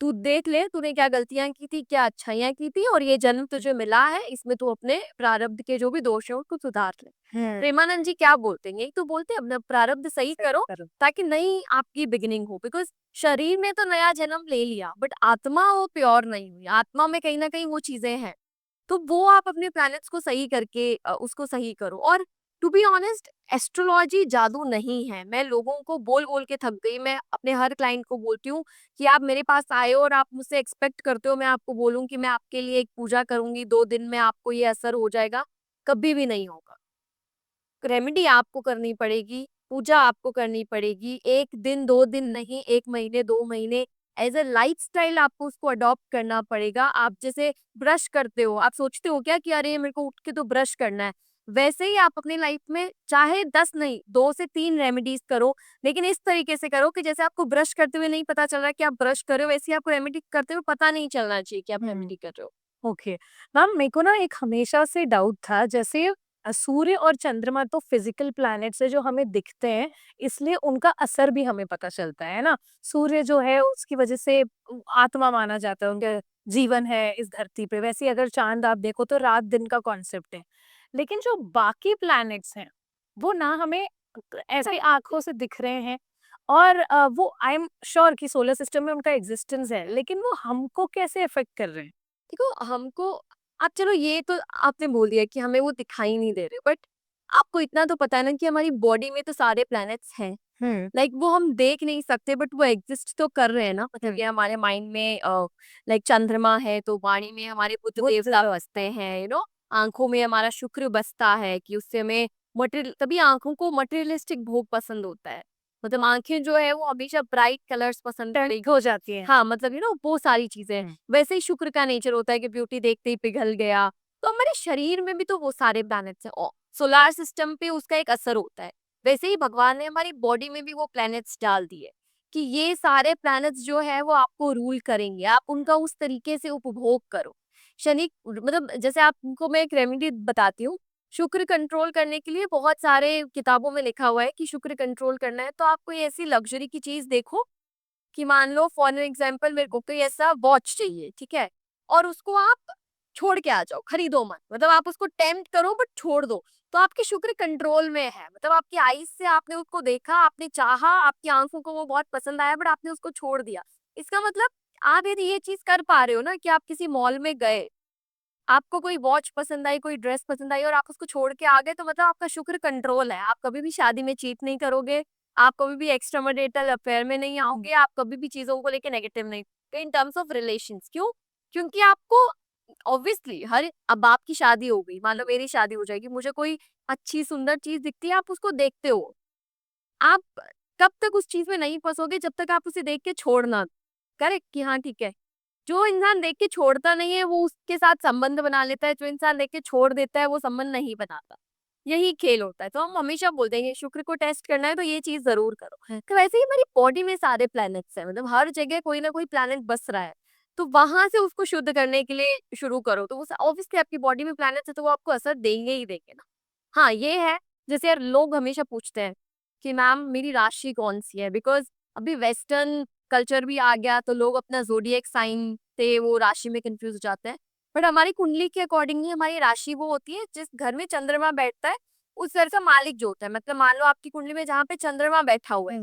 तू देख ले तूने क्या गलतियां की थी, क्या अच्छाइयां की थी, और ये जन्म तुझे मिला है, इसमें तू अपने प्रारब्ध के जो भी दोष है उसको सुधार ले। हम्म। प्रेमानंद जी क्या बोलते हैं, यही तो बोलते हैं, अपना प्रारब्ध सही सही करो करो। ताकि नई आपकी बिगिनिंग हो। बिकॉज शरीर ने तो नया जन्म ले लिया, बट आत्मा वो प्योर नहीं हुई, आत्मा में कहीं ना कहीं वो चीजें हैं। तो वो आप अपने प्लैनेट्स को सही करके उसको सही करो। और टू बी ऑनेस्ट, एस्ट्रोलॉजी जादू नहीं है। मैं लोगों को बोल बोल के थक गई, मैं अपने हर क्लाइंट को बोलती हूँ कि आप मेरे पास आए हो और आप मुझसे एक्सपेक्ट करते हो मैं आपको बोलूँ कि मैं आपके लिए एक पूजा करूंगी, 2 दिन में आपको ये असर हो जाएगा, कभी भी नहीं होगा। रेमेडी आपको करनी पड़ेगी, पूजा आपको करनी पड़ेगी, 1 दिन 2 दिन नहीं, 1 महीने 2 महीने, एज अ लाइफस्टाइल आपको उसको अडॉप्ट करना पड़ेगा। आप जैसे ब्रश करते हो, आप सोचते हो क्या कि अरे मेरे को उठ के तो ब्रश करना है, वैसे ही आप अपनी लाइफ में चाहे 10 नहीं 2 से 3 रेमेडीज करो, लेकिन इस तरीके से करो कि जैसे आपको ब्रश करते हुए नहीं पता चल रहा कि आप ब्रश कर रहे हो, वैसे ही आपको रेमेडी करते हुए पता नहीं चलना चाहिए कि आप हम्म। रेमेडी कर रहे हो। ओके। मैम, मेरे को ना एक हमेशा से डाउट था, जैसे सूर्य और चंद्रमा तो फिजिकल प्लैनेट्स है जो हमें दिखते हैं, इसलिए उनका असर भी हमें पता चलता है ना। सूर्य जो है उसकी वजह से आत्मा माना जाता है, उनके जीवन है इस धरती पे। वैसे ही अगर चांद आप देखो तो रात दिन का कॉन्सेप्ट है। लेकिन जो बाकी प्लैनेट्स हैं वो ना हमें ऐसे आंखों से दिख रहे हैं, और वो आई एम श्योर कि सोलर सिस्टम में उनका एग्जिस्टेंस है, लेकिन वो हमको कैसे अफेक्ट कर रहे हैं? देखो हमको, आप चलो ये तो आपने बोल दिया कि हमें वो दिखाई नहीं दे रहे, बट आपको इतना तो पता है ना कि हमारी बॉडी में तो सारे प्लैनेट्स हैं। हम्म। लाइक वो हम देख नहीं सकते, बट वो एग्जिस्ट तो कर रहे हैं ना। मतलब हम्म। ये हमारे माइंड में, लाइक चंद्रमा है तो वाणी में हमारे बुध देवता बसते हैं, आंखों में हमारा शुक्र बसता है कि उससे हमें मटेरियल, तभी आंखों को मटेरियलिस्टिक भोग पसंद होता है। मतलब आंखें जो है वो हमेशा ब्राइट कलर्स पसंद टर्न करेगी। हो जाती है। हाँ, मतलब वो सारी चीजें। हम्म। वैसे ही शुक्र का नेचर होता है कि ब्यूटी देखते ही पिघल गया। तो हमारे शरीर में भी तो वो सारे प्लैनेट्स हैं, सोलार सिस्टम पे उसका एक असर होता है। वैसे ही भगवान ने हमारी बॉडी में भी वो प्लैनेट्स डाल दिए कि ये सारे प्लैनेट्स जो है वो आपको रूल करेंगे, आप उनका उस तरीके से उपभोग करो। शनि, मतलब जैसे आपको मैं एक रेमेडी बताती हूँ, शुक्र कंट्रोल करने के लिए बहुत सारे किताबों में लिखा हुआ है कि शुक्र कंट्रोल करना है तो आप कोई ऐसी लग्जरी की चीज देखो कि मान लो फॉर एन एग्जाम्पल मेरे को कोई ऐसा वॉच चाहिए, ठीक है, और उसको आप छोड़ के आ जाओ, खरीदो मत, मतलब आप उसको टेम्प्ट करो बट छोड़ दो, तो आपके शुक्र कंट्रोल में है। मतलब आपकी आईज से आपने उसको देखा, आपने चाहा, आपकी आंखों को वो बहुत पसंद आया, बट आपने उसको छोड़ दिया। इसका मतलब आप यदि ये चीज कर पा रहे हो ना कि आप किसी मॉल में गए, आपको कोई वॉच पसंद आई, कोई ड्रेस पसंद आई और आप उसको छोड़ के आ गए, तो मतलब आपका शुक्र कंट्रोल है। आप कभी भी शादी में चीट नहीं करोगे, आप कभी भी एक्स्ट्रामैरिटल अफेयर में नहीं आओगे, आप कभी भी चीजों को लेके नेगेटिव नहीं इन टर्म्स ऑफ रिलेशंस। क्यों? क्योंकि आपको ऑब्वियसली हर, अब आपकी शादी हो गई, मान लो मेरी शादी हो जाएगी, मुझे कोई अच्छी सुंदर चीज दिखती है, आप उसको देखते हो, आप कब तक उस चीज में नहीं फंसोगे जब तक आप उसे देख के छोड़ना। करेक्ट कि हाँ ठीक है। जो इंसान देख के छोड़ता नहीं है वो उसके साथ संबंध बना लेता है, जो इंसान देख के छोड़ देता है वो संबंध नहीं बनाता। यही खेल होता है। तो हम हमेशा बोलते हैं कि शुक्र को टेस्ट करना है तो ये चीज जरूर करो। तो वैसे ही हमारी बॉडी में सारे प्लैनेट्स हैं, मतलब हर जगह कोई ना कोई प्लैनेट बस रहा है, तो वहां से उसको शुद्ध करने के लिए शुरू करो। तो वो ऑब्वियसली आपकी बॉडी में प्लैनेट्स है तो वो आपको असर देंगे ही देंगे ना। हाँ ये है, जैसे यार लोग हमेशा पूछते हैं कि मैम मेरी राशि कौन सी है, बिकॉज अभी वेस्टर्न कल्चर भी आ गया तो लोग अपना ज़ोडिएक साइन से वो राशि में कंफ्यूज हो जाते हैं। बट हमारी कुंडली के अकॉर्डिंगली हमारी राशि वो होती है जिस घर में चंद्रमा बैठता है, उस घर का मालिक जो होता है, मतलब मान लो आपकी कुंडली में जहाँ पे चंद्रमा बैठा हुआ है,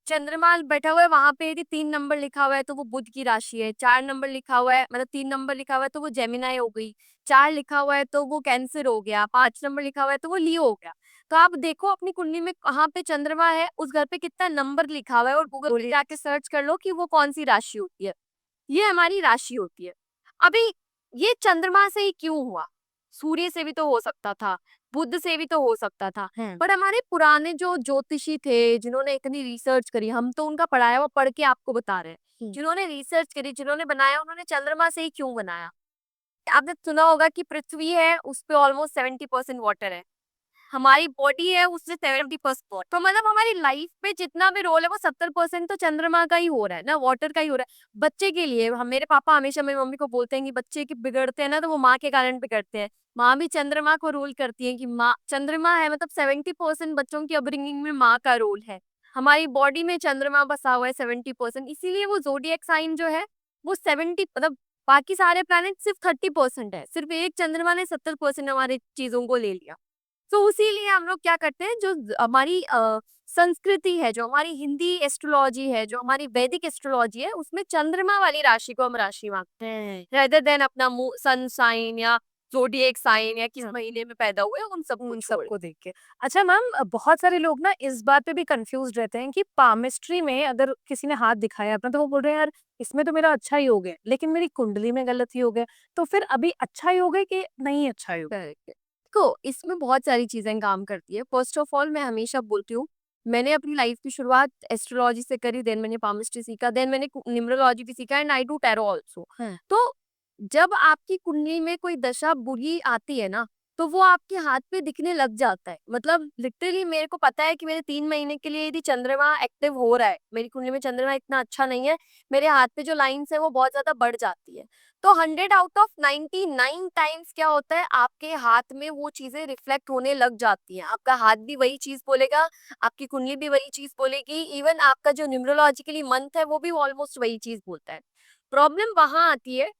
चंद्रमा बैठा हुआ है वहां पे यदि 3 नंबर लिखा हुआ है तो वो बुध की राशि है, 4 नंबर लिखा हुआ है मतलब 3 नंबर लिखा हुआ है तो वो जेमिनाई हो गई, 4 लिखा हुआ है तो वो कैंसर हो गया, 5 नंबर लिखा हुआ है तो वो लियो हो गया। तो आप देखो अपनी कुंडली में कहाँ पे चंद्रमा है, उस घर पे कितना नंबर लिखा हुआ है और गूगल पे जाके सर्च कर लो कि वो कौन सी राशि होती है। ये हमारी राशि होती है। अभी ये चंद्रमा से ही क्यों हुआ? सूर्य से भी तो हो सकता था, बुध से भी तो हो सकता था। पर हमारे पुराने जो ज्योतिषी थे, जिन्होंने इतनी रिसर्च करी, हम तो उनका पढ़ाया हुआ पढ़ के आपको बता रहे हैं। जिन्होंने रिसर्च करी, जिन्होंने बनाया, उन्होंने चंद्रमा से ही क्यों बनाया? आपने सुना होगा कि पृथ्वी है, उस पे ऑलमोस्ट 70% वाटर है। हमारी बॉडी है उससे 70% तो मतलब हमारी लाइफ पे जितना भी रोल है वो 70% तो चंद्रमा का ही हो रहा है ना, वाटर का ही हो रहा है। बच्चे के लिए हम मेरे पापा हमेशा मेरी मम्मी को बोलते हैं कि बच्चे की बिगड़ते हैं ना तो वो माँ के कारण बिगड़ते हैं। माँ भी चंद्रमा को रूल करती है कि माँ चंद्रमा है, मतलब 70% बच्चों की अपब्रिंगिंग में माँ का रोल है। हमारी बॉडी में चंद्रमा बसा हुआ है 70%, इसीलिए वो जोडिएक साइन जो है वो 70 मतलब बाकी सारे प्लैनेट सिर्फ 30% है, सिर्फ एक चंद्रमा ने 70% हमारी चीजों को ले लिया। तो इसीलिए हम लोग क्या करते हैं, जो हमारी संस्कृति है, जो हमारी हिंदी एस्ट्रोलॉजी है, जो हमारी वैदिक एस्ट्रोलॉजी है, उसमें चंद्रमा वाली राशि को हम राशि मानते हैं रेदर देन अपना सन साइन या जोडिएक साइन या किस महीने में पैदा हुए उन उन सबको छोड़। सबको देख के। अच्छा मैम, बहुत सारे लोग ना इस बात पे भी कंफ्यूज रहते हैं कि पामिस्ट्री में अगर किसी ने हाथ दिखाया अपना तो वो बोल रहे हैं यार इसमें तो मेरा अच्छा ही योग है, लेकिन मेरी कुंडली में गलत योग है। तो फिर अभी अच्छा योग है कि नहीं अच्छा योग? करेक्ट। देखो इसमें बहुत सारी चीजें काम करती है। फर्स्ट ऑफ ऑल मैं हमेशा बोलती हूँ, मैंने अपनी लाइफ की शुरुआत एस्ट्रोलॉजी से करी, देन मैंने पामिस्ट्री सीखा, देन मैंने न्यूमरोलॉजी भी सीखा and I do tarot also. तो जब आपकी कुंडली में कोई दशा बुरी आती है ना, तो वो आपके हाथ पे दिखने लग जाता है। मतलब लिटरली मेरे को पता है कि मेरे 3 महीने के लिए यदि चंद्रमा एक्टिव हो रहा है, मेरी कुंडली में चंद्रमा इतना अच्छा नहीं है, मेरे हाथ पे जो लाइन्स है वो बहुत ज्यादा बढ़ जाती है। तो 100 आउट ऑफ 99 टाइम्स क्या होता है, आपके हाथ में वो चीजें रिफ्लेक्ट होने लग जाती हैं। आपका हाथ भी वही चीज बोलेगा, आपकी कुंडली भी वही चीज बोलेगी, इवन आपका जो न्यूमरोलॉजिकली मंथ है वो भी ऑलमोस्ट वही चीज बोलता है। प्रॉब्लम वहां आती है,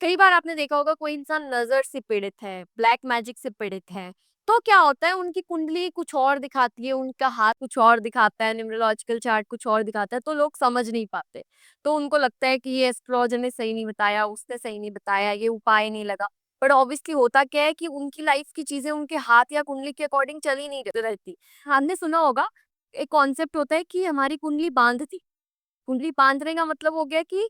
कई बार आपने देखा होगा कोई इंसान नजर से पीड़ित है, ब्लैक मैजिक से पीड़ित है, तो क्या होता है उनकी कुंडली कुछ और दिखाती है, उनका हाथ कुछ और दिखाता है, न्यूमरोलॉजिकल चार्ट कुछ और दिखाता है, तो लोग समझ नहीं पाते। तो उनको लगता है कि ये एस्ट्रोलॉजर ने सही नहीं बताया, उसने सही नहीं बताया, ये उपाय नहीं लगा। बट ऑब्वियसली होता क्या है कि उनकी लाइफ की चीजें उनके हाथ या कुंडली के अकॉर्डिंग चल ही नहीं रहती। आपने सुना होगा एक कॉन्सेप्ट होता है कि हमारी कुंडली बांध थी। कुंडली बांधने का मतलब हो गया कि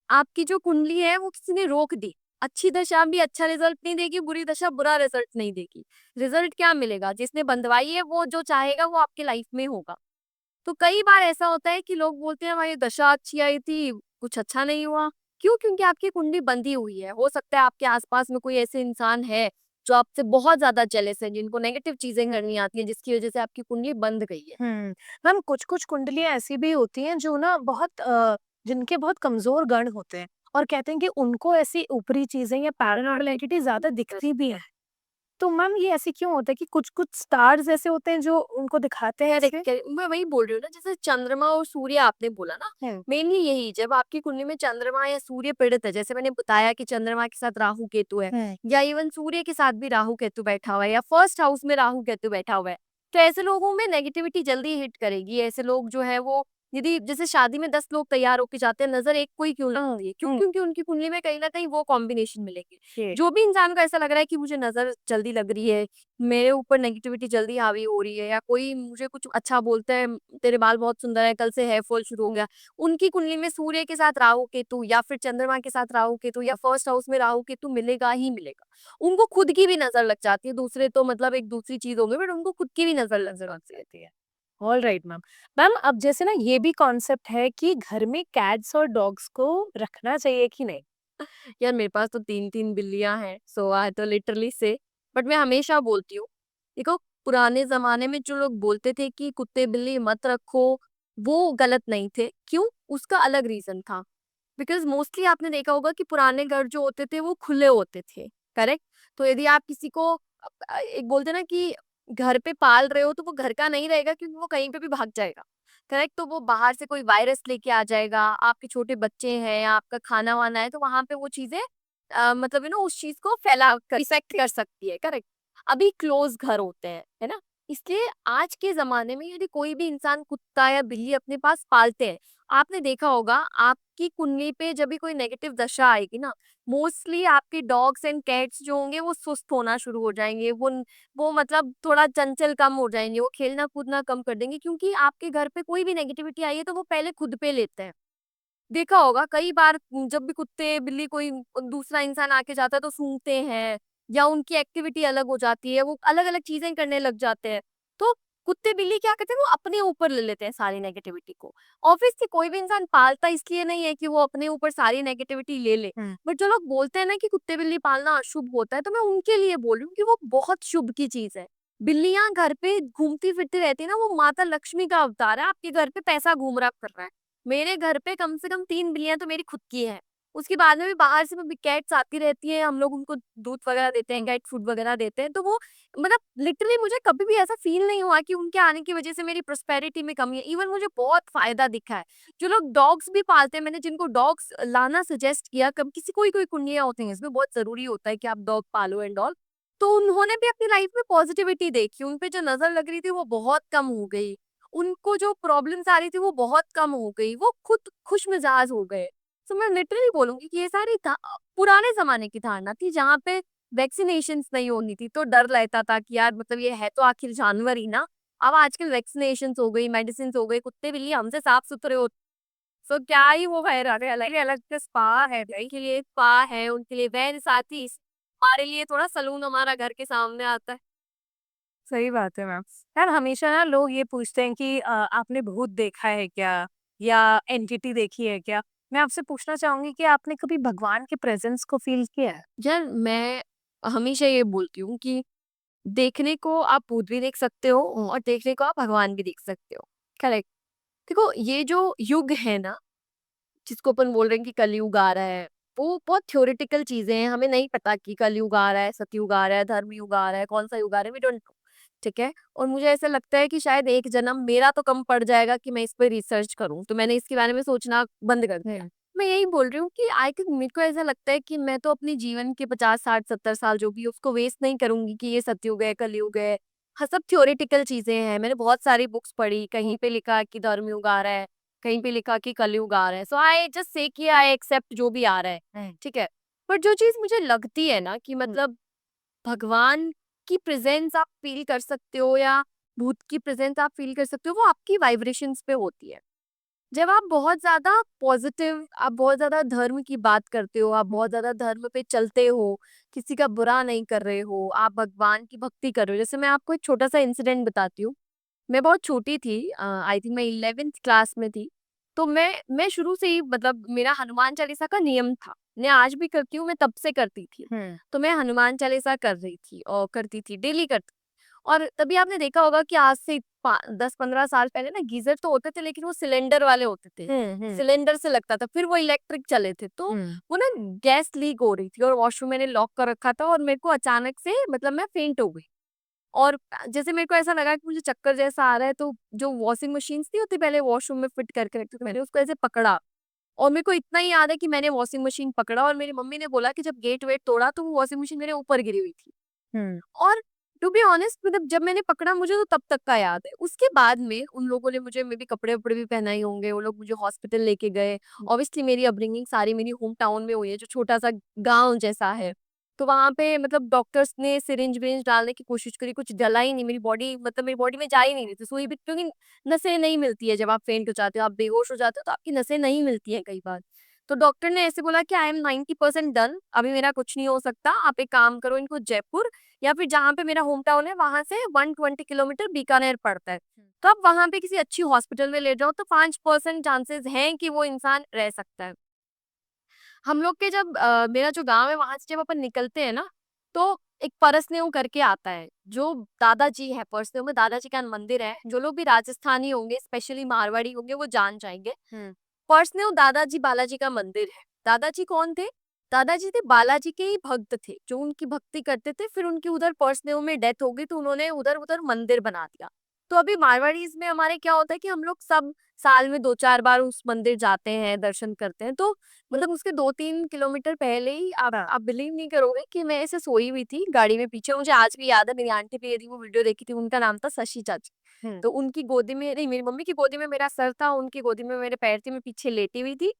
आपकी जो कुंडली है वो किसी ने रोक दी। अच्छी दशा भी अच्छा रिजल्ट नहीं देगी, बुरी दशा बुरा रिजल्ट नहीं देगी। रिजल्ट क्या मिलेगा? जिसने बंधवाई है वो जो चाहेगा वो आपके लाइफ में होगा। तो कई बार ऐसा होता है कि लोग बोलते हैं हमारी दशा अच्छी आई थी, कुछ अच्छा नहीं हुआ। क्यों? क्योंकि आपकी कुंडली बंधी हुई है। हो सकता है आपके आसपास में कोई ऐसे इंसान है जो आपसे बहुत ज्यादा जेलस है, जिनको नेगेटिव चीजें करनी आती हैं, जिसकी वजह से आपकी कुंडली बंध गई है। मैम कुछ-कुछ कुंडलियाँ ऐसी भी होती हैं जो ना बहुत जिनके बहुत कमज़ोर गण होते हैं और कहते हैं कि उनको ऐसी ऊपरी चीज़ें या पैरानॉर्मल एंटिटी ज़्यादा दिखती भी हैं। तो मैम ये ऐसे क्यों होता है कि कुछ-कुछ स्टार्स ऐसे होते हैं जो उनको दिखाते हैं करेक्ट, ऐसे? करेक्ट। मैं वही बोल रही हूँ ना, जैसे चंद्रमा और सूर्य आपने बोला ना, हुँ। मेनली यही जब आपकी कुंडली में चंद्रमा या सूर्य पीड़ित है, जैसे मैंने बताया कि चंद्रमा के साथ राहु केतु है, हुँ। या इवन सूर्य के साथ भी राहु केतु बैठा हुआ है, या फर्स्ट हाउस में राहु केतु बैठा हुआ है, तो ऐसे लोगों में नेगेटिविटी जल्दी हिट करेगी। ऐसे लोग जो है वो, यदि जैसे शादी में 10 लोग तैयार होके जाते हैं, नजर एक कोई क्यों ना हुँ, होती है, क्यों? हुँ। क्योंकि उनकी कुंडली में कहीं ना कहीं वो कॉम्बिनेशन मिलेगी। जी। जो भी इंसान को ऐसा लग रहा है कि मुझे नजर जल्दी लग रही है, मेरे ऊपर नेगेटिविटी जल्दी हावी हो रही है, या कोई मुझे कुछ अच्छा बोलता है, तेरे बाल बहुत सुंदर है, कल से हेयर फॉल शुरू हो गया, उनकी कुंडली में सूर्य के साथ राहु केतु या फिर चंद्रमा के साथ राहु केतु या फर्स्ट हाउस में राहु केतु मिलेगा ही मिलेगा। उनको खुद की भी नजर लग जाती है, दूसरे तो मतलब एक दूसरी चीज होगी, बट उनको खुद की भी नजर लग नज़र लग जाती है। जाती है। Alright ma'am. मैम अब जैसे ना ये भी कॉन्सेप्ट है कि घर में कैट्स और डॉग्स को रखना चाहिए कि नहीं? यार मेरे पास तो 3-3 बिल्लियाँ हैं, सो आई तो लिटरली से, बट मैं हमेशा बोलती हूँ, देखो पुराने ज़माने में जो लोग बोलते थे कि कुत्ते-बिल्ली मत रखो, वो गलत नहीं थे। क्यों? उसका अलग रीज़न था। बिकॉज़ मोस्टली आपने देखा होगा कि पुराने घर जो होते थे वो खुले होते थे, करेक्ट? तो यदि आप किसी को एक बोलते हैं ना कि घर पे पाल रहे हो तो वो घर का नहीं रहेगा, क्योंकि वो कहीं पे भी भाग जाएगा, करेक्ट? तो वो बाहर से कोई वायरस लेके आ जाएगा, आपके छोटे बच्चे हैं या आपका खाना-वाना है तो वहाँ पे वो चीज़ें मतलब उस चीज़ को फैला कर इफ़ेक्ट कर सकती है, करेक्ट? अभी क्लोज घर होते हैं, है ना? इसलिए आज के ज़माने में यदि कोई भी इंसान कुत्ता या बिल्ली अपने पास पालते हैं, आपने देखा होगा आपकी कुंडली पे जब भी कोई नेगेटिव दशा आएगी ना, मोस्टली आपके डॉग्स एंड कैट्स जो होंगे वो सुस्त होना शुरू हो जाएँगे, वो मतलब थोड़ा चंचल कम हो जाएँगे, वो खेलना-कूदना कम कर देंगे क्योंकि आपके घर पे कोई भी नेगेटिविटी आई है तो वो पहले खुद पे लेते हैं। देखा होगा कई बार जब भी कुत्ते, बिल्ली कोई दूसरा इंसान आके जाता है तो सूंघते हैं या उनकी एक्टिविटी अलग हो जाती है, वो अलग-अलग चीज़ें करने लग जाते हैं। तो कुत्ते, बिल्ली क्या करते हैं वो अपने ऊपर ले लेते हैं सारी नेगेटिविटी को। ऑब्वियसली कोई भी इंसान पालता इसलिए नहीं है कि वो अपने ऊपर सारी नेगेटिविटी ले ले। हुँ। बट जो लोग बोलते हैं ना कि कुत्ते-बिल्ली पालना अशुभ होता है, तो मैं उनके लिए बोल रही हूँ कि वो बहुत शुभ की चीज़ है। बिल्लियाँ घर पे घूमती-फिरती रहती है ना, वो माता लक्ष्मी का अवतार है, आपके घर पे पैसा घूम रहा फिर रहा है। मेरे घर पे कम से कम 3 बिल्लियाँ तो मेरी खुद की हैं। उसके बाद में भी बाहर से भी कैट्स आती रहती हैं, हम लोग उनको दूध वगैरह देते हैं, कैट फूड वगैरह देते हैं, तो वो मतलब लिटरली मुझे कभी भी ऐसा फ़ील नहीं हुआ कि उनके आने की वज़ह से मेरी प्रॉस्पेरिटी में कमी है। इवन मुझे बहुत फ़ायदा दिखा है। जो लोग डॉग्स भी पालते हैं, मैंने जिनको डॉग्स लाना सजेस्ट किया, कब किसी कोई-कोई कुंडलियाँ होती हैं, इसमें बहुत ज़रूरी होता है कि आप डॉग पालो एंड ऑल, तो उन्होंने भी अपनी लाइफ़ में पॉज़िटिविटी देखी, उन पे जो नज़र लग रही थी वो बहुत कम हो गई। उनको जो प्रॉब्लम्स आ रही थी वो बहुत कम हो गई, वो खुद खुशमिजाज हो गए। तो मैं लिटरली बोलूँगी कि ये सारी पुराने ज़माने की धारणा थी जहाँ पे वैक्सीनेशंस नहीं होनी थी, तो डर रहता था कि यार मतलब ये है तो आखिर जानवर ही ना। अब आजकल वैक्सीनेशंस हो गई, मेडिसिन्स हो गए, कुत्ते-बिल्ली हमसे साफ-सुथरे हो, सो क्या ही वो है अलग-अलग से स्पा है, भाई के लिए स्पा है, उनके लिए वैन साथी, हमारे लिए थोड़ा सलून हमारा घर के सामने आता है। सही बात है मैम। यार हमेशा ना लोग ये पूछते हैं कि आपने भूत देखा है क्या? या एंटिटी देखी है क्या? मैं आपसे पूछना चाहूँगी कि आपने कभी भगवान के प्रेज़ेंस को फ़ील किया है? यार मैं हमेशा ये बोलती हूँ कि देखने को आप भूत भी देख सकते हो और देखने को आप भगवान भी देख सकते हो। करेक्ट। देखो ये जो युग है ना, जिसको अपन बोल रहे हैं कि कलयुग आ रहा है, वो बहुत थ्योरेटिकल चीज़ें हैं, हमें नहीं पता कि कलयुग आ रहा है, सतयुग आ रहा है, धर्मयुग आ रहा है, कौन-सा युग आ रहा है, वी डोंट नो, ठीक है? और मुझे ऐसा लगता है कि शायद एक जन्म मेरा तो कम पड़ जाएगा कि मैं इस पे रिसर्च करूँ, तो मैंने इसके बारे में सोचना बंद कर दिया। मैं यही बोल रही हूँ कि आई थिंक मेरे को ऐसा लगता है कि मैं तो अपने जीवन के 50, 60, 70 साल जो भी है उसको वेस्ट नहीं करूँगी कि ये सतयुग है, कलयुग है। हाँ, सब थ्योरेटिकल चीज़ें हैं, मैंने बहुत सारी बुक्स पढ़ी, कहीं पे लिखा कि धर्मयुग आ रहा है, कहीं पे लिखा कि कलयुग आ रहा है। सो आई जस्ट से कि आई एक्सेप्ट जो भी आ रहा है, हुँ, ठीक है? पर जो चीज़ मुझे लगती है ना कि हुँ, मतलब भगवान की प्रेज़ेंस आप फ़ील कर सकते हो या भूत की प्रेज़ेंस आप फ़ील कर सकते हो, वो आपकी वाइब्रेशंस पे होती है। जब आप बहुत ज़्यादा पॉज़िटिव, आप बहुत ज़्यादा धर्म की बात करते हो, आप बहुत ज़्यादा धर्म पे चलते हो, किसी का बुरा नहीं कर रहे हो, आप भगवान की भक्ति कर रहे हो। जैसे मैं आपको एक छोटा-सा इंसिडेंट बताती हूँ। मैं बहुत छोटी थी, आई थिंक मैं 11th क्लास में थी। तो मैं शुरू से ही मतलब मेरा हनुमान चालीसा का नियम था। मैं आज भी करती हूँ, मैं तब से करती थी। हुँ, तो मैं हनुमान चालीसा कर रही थी और करती थी, डेली करती। और तभी आपने देखा होगा कि आज से 10-15 साल पहले ना गीज़र तो होते थे लेकिन वो सिलेंडर वाले होते थे। हुँ, हुँ, सिलेंडर से लगता था, फिर वो इलेक्ट्रिक चले थे। तो हुँ, वो ना गैस लीक हो रही थी और वॉशरूम मैंने लॉक कर रखा था और मेरे को अचानक से मतलब मैं फेंट हो गई। और जैसे मेरे को ऐसा लगा कि मुझे चक्कर जैसा आ रहा है, तो जो वॉशिंग मशीन्स नहीं होती पहले वॉशरूम में फिट करके रखते थे, मैंने उसको ऐसे पकड़ा और मेरे को इतना ही याद है कि मैंने वॉशिंग मशीन पकड़ा और मेरी मम्मी ने बोला कि जब गेट वेट तोड़ा तो वो वॉशिंग मशीन मेरे ऊपर गिरी हुई थी। हुँ, और टू बी ऑनेस्ट मतलब जब मैंने पकड़ा मुझे तो तब तक का याद है। उसके बाद में उन लोगों ने मुझे मे बी कपड़े-वपड़े भी पहनाए होंगे, वो लोग मुझे हॉस्पिटल लेके गए। ऑब्वियसली मेरी अपब्रिंगिंग सारी मेरी होम टाउन में हुई है, जो छोटा-सा गाँव जैसा है। तो वहाँ पे मतलब डॉक्टर्स ने सिरिंज-विरिंज डालने की कोशिश करी, कुछ डला ही नहीं, मेरी बॉडी मतलब मेरी बॉडी में जा ही नहीं रही थी सुई भी, क्योंकि नसें नहीं मिलती है जब आप फेंट हो जाते हो, आप बेहोश हो जाते हो तो आपकी नसें नहीं मिलती हैं कई बार। तो डॉक्टर ने ऐसे बोला कि आई एम 90% डन, अभी मेरा कुछ नहीं हो सकता, आप एक काम करो इनको जयपुर या फिर जहाँ पे मेरा होम टाउन है वहाँ से 120 किलोमीटर बीकानेर पड़ता है। तो आप वहाँ पे किसी अच्छी हॉस्पिटल में ले जाओ तो 5% चांसेस हैं कि वो इंसान रह सकता है। हम लोग के जब मेरा जो गाँव है वहाँ से जब अपन निकलते हैं ना, तो एक परसनेऊ करके आता है, जो दादाजी है, परसनेऊ में दादाजी का मंदिर है। जो लोग भी राजस्थानी होंगे, स्पेशली मारवाड़ी होंगे, वो जान जाएँगे। हुँ, पर्सनल दादाजी बालाजी का मंदिर है। दादाजी कौन थे? दादाजी थे बालाजी के ही भक्त थे, जो उनकी भक्ति करते थे, फिर उनकी उधर पर्सनल में डेथ हो गई तो उन्होंने उधर-उधर मंदिर बना दिया। तो अभी मारवाड़ीज में हमारे क्या होता है कि हम लोग सब साल में 2-4 बार उस मंदिर जाते हैं, दर्शन करते हैं। तो मतलब उसके 2-3 किलोमीटर पहले ही हाँ। आप बिलीव नहीं करोगे कि मैं ऐसे सोई हुई थी गाड़ी में पीछे, मुझे आज भी याद है, मेरी आंटी भी यदि वो वीडियो देखी थी, उनका नाम था शशि चाची। हुँ। तो उनकी गोदी में नहीं, मेरी मम्मी की गोदी में मेरा सर था, उनकी गोदी में मेरे पैर थे, मैं पीछे लेटी हुई थी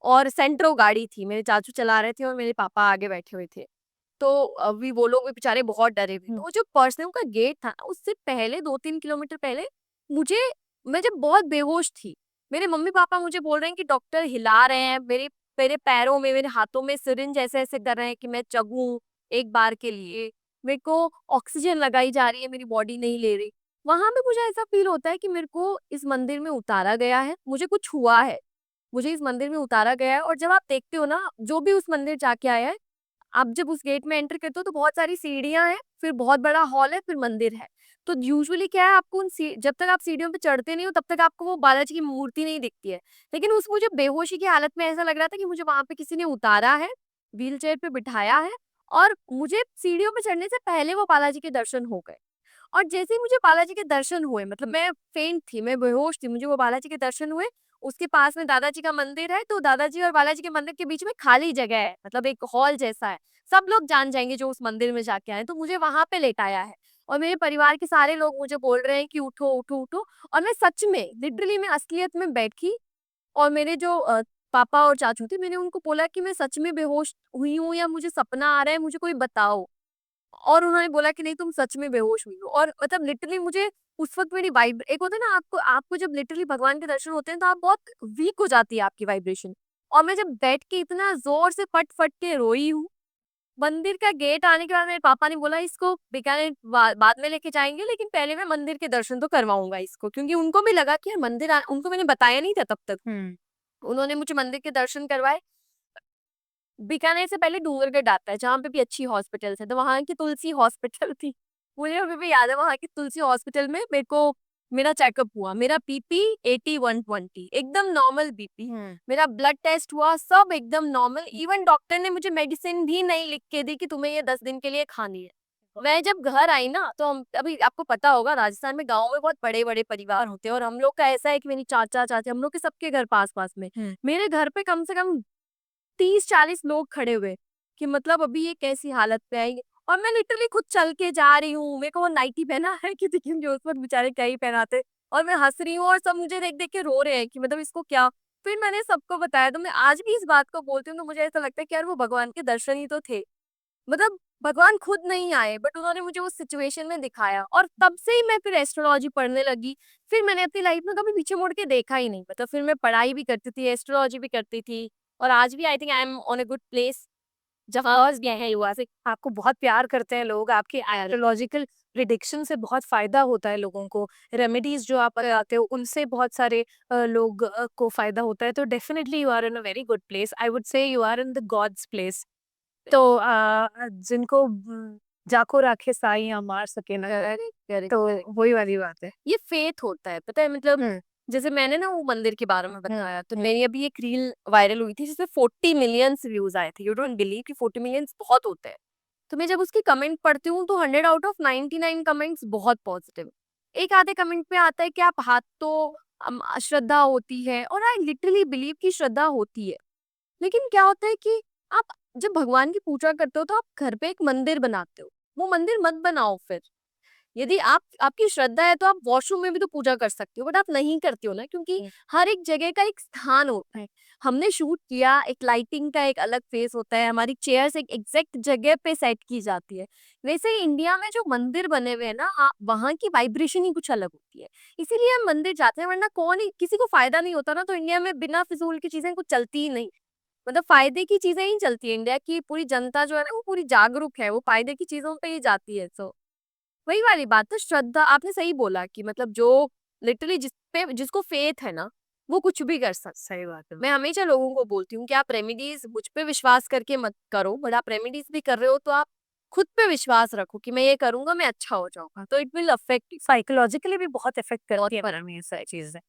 और सेंट्रो गाड़ी थी, मेरे चाचू चला रहे थे और मेरे पापा आगे बैठे हुए थे। तो अभी वो लोग भी बेचारे बहुत डरे हुए। हुँ। तो वो जो पर्सन का गेट था ना, उससे पहले 2-3 किलोमीटर पहले मुझे मैं जब बहुत बेहोश थी, मेरे मम्मी-पापा मुझे बोल रहे हैं कि डॉक्टर हिला रहे हैं, मेरे मेरे पैरों में, मेरे हाथों में सिरिंज ऐसे-ऐसे कर रहे हैं कि मैं जगूँ एक बार के लिए। मेरे को ऑक्सीजन लगाई जा रही है, मेरी बॉडी नहीं ले रही। वहाँ पे मुझे ऐसा फ़ील होता है कि मेरे को इस मंदिर में उतारा गया है, मुझे कुछ हुआ है। मुझे इस मंदिर में उतारा गया है और जब आप देखते हो ना, जो भी उस मंदिर जाके आया है, आप जब उस गेट में एंटर करते हो तो बहुत सारी सीढ़ियाँ हैं, फिर बहुत बड़ा हॉल है, फिर मंदिर है। तो यूजुअली क्या है, आपको उन सी जब तक आप सीढ़ियों पे चढ़ते नहीं हो तब तक आपको वो बालाजी की मूर्ति नहीं दिखती है। लेकिन उस मुझे बेहोशी की हालत में ऐसा लग रहा था कि मुझे वहाँ पे किसी ने उतारा है, व्हीलचेयर पे बिठाया है और मुझे सीढ़ियों पे चढ़ने से पहले वो बालाजी के दर्शन हो गए। और जैसे ही मुझे बालाजी के दर्शन हुए, मतलब मैं फेंट थी, मैं बेहोश थी, मुझे वो बालाजी के दर्शन हुए, उसके पास में दादाजी का मंदिर है, तो दादाजी और बालाजी के मंदिर के बीच में खाली जगह है, मतलब एक हॉल जैसा है। सब लोग जान जाएँगे जो उस मंदिर में जाके आए हैं, तो मुझे वहाँ पे लेटाया है। और मेरे परिवार के सारे लोग मुझे बोल रहे हैं कि उठो, उठो, उठो और मैं सच में लिटरली मैं असलियत में बैठी और मेरे जो पापा और चाचू थे, मैंने उनको बोला कि मैं सच में बेहोश हुई हूँ या मुझे सपना आ रहा है, मुझे कोई बताओ। और उन्होंने बोला कि नहीं, तुम सच में बेहोश हुई हो। और मतलब लिटरली मुझे उस वक़्त मेरी वाइब एक होता है ना, आपको आपको जब लिटरली भगवान के दर्शन होते हैं तो आप बहुत वीक हो जाती है आपकी वाइब्रेशन। और मैं जब बैठ के इतना ज़ोर से फट-फट के रोई हूँ, मंदिर का गेट आने के बाद मेरे पापा ने बोला इसको बीकानेर बाद में लेके जाएँगे, लेकिन पहले मैं मंदिर के दर्शन तो करवाऊँगा इसको। क्योंकि उनको भी लगा कि यार मंदिर उनको मैंने बताया नहीं था तब तक। हुँ। उन्होंने मुझे मंदिर के दर्शन करवाए। बीकानेर से पहले डूंगरगढ़ आता है, जहाँ पे भी अच्छी हॉस्पिटल्स हैं, तो वहाँ की तुलसी हॉस्पिटल थी। मुझे अभी भी याद है, वहाँ की तुलसी हॉस्पिटल में मेरे को मेरा चेकअप हुआ। मेरा बीपी 80/120 एकदम नॉर्मल बीपी। हुँ। मेरा ब्लड टेस्ट हुआ, सब एकदम नॉर्मल। इवन डॉक्टर ने मुझे मेडिसिन भी नहीं लिख के दी कि तुम्हें ये 10 दिन के लिए खानी है। मैं जब घर आई ना, तो हम अभी आपको पता होगा राजस्थान में गाँव में बहुत बड़े-बड़े परिवार होते हैं और हम लोग का ऐसा है कि मेरी चाचा-चाची हम लोग के सबके घर पास-पास में। हुँ। मेरे घर पे कम से कम 30-40 लोग खड़े हुए कि मतलब अभी ये कैसी हालत में आएँगे। और मैं लिटरली खुद चल के जा रही हूँ, मेरे को वो नाइटी पहना है कि देखेंगे उस वक़्त बेचारे क्या ही पहनाते। और मैं हँस रही हूँ और सब मुझे देख-देख के रो रहे हैं कि मतलब इसको क्या। फिर मैंने सबको बताया, तो मैं आज भी इस बात को बोलती हूँ तो मुझे ऐसा लगता है कि यार वो भगवान के दर्शन ही तो थे। मतलब भगवान खुद नहीं आए बट उन्होंने मुझे उस सिचुएशन में दिखाया और तब से ही मैं फिर एस्ट्रोलॉजी पढ़ने लगी। फिर मैंने अपनी लाइफ में कभी पीछे मुड़ के देखा ही नहीं। मतलब फिर मैं पढ़ाई भी करती थी, एस्ट्रोलॉजी भी करती थी और आज भी I think I am on a good place जहाँ समझ गए हैं युवा से आपको बहुत प्यार करते हैं लोग, आपके एस्ट्रोलॉजिकल प्रिडिक्शन से बहुत फ़ायदा होता है लोगों को, रेमेडीज़ जो आप लगाते हो उनसे बहुत सारे लोग को फ़ायदा होता है, तो definitely you are in a very good place, I would say you are in the God's place. तो जिनको जाको राखे साईं मार सके ना, करेक्ट, करेक्ट। तो वही वाली बात है। ये फेथ होता है, पता है मतलब हुँ। जैसे मैंने ना वो मंदिर के बारे में हुँ। बताया, तो मेरी अभी एक रील वायरल हुई थी जिसमें 40 मिलियंस व्यूज़ आए थे। यू डोंट बिलीव कि 40 मिलियंस बहुत होते हैं। तो मैं जब उसकी कमेंट पढ़ती हूँ तो 100 आउट ऑफ 99 कमेंट्स बहुत पॉजिटिव। एक आधे कमेंट में आता है कि आप हाथ तो श्रद्धा होती है और आई लिटरली बिलीव कि श्रद्धा होती है। लेकिन क्या होता है कि आप जब भगवान की पूजा करते हो तो आप घर पे एक मंदिर बनाते हो। वो मंदिर मत बनाओ फिर। यदि आप आपकी श्रद्धा है तो आप वॉशरूम में भी तो पूजा कर सकते हो, बट आप नहीं करते हो ना, क्योंकि हुँ। हर एक जगह का एक स्थान होता है। हमने शूट किया, एक लाइटिंग का एक अलग फेस होता है, हमारी चेयर्स एक एग्जैक्ट जगह पे सेट की जाती है। वैसे ही इंडिया में जो मंदिर बने हुए हैं ना, वहाँ की वाइब्रेशन ही कुछ अलग होती है। इसीलिए हम मंदिर जाते हैं, वरना कौन ही किसी को फायदा नहीं होता ना, तो इंडिया में बिना फिजूल की चीजें कुछ चलती ही नहीं। मतलब फायदे की चीजें ही चलती है। इंडिया की पूरी जनता जो है ना, वो पूरी जागरूक है, वो फायदे की चीजों पे ही जाती है। सो वही वाली बात है, श्रद्धा आपने सही बोला कि मतलब जो लिटरली जिसको फेथ है ना, वो कुछ भी कर सकता है। सही बात है। मैं हमेशा लोगों को बोलती हूँ कि आप रेमेडीज मुझ पे विश्वास करके मत करो, बट आप रेमेडीज भी कर रहे हो तो आप खुद पे विश्वास रखो कि मैं ये करूंगा मैं अच्छा हो जाऊंगा, तो इट विल अफेक्ट साइकोलॉजिकली भी बहुत इफ़ेक्ट बहुत करती है फर्क। मैम ये सारी चीज़ें।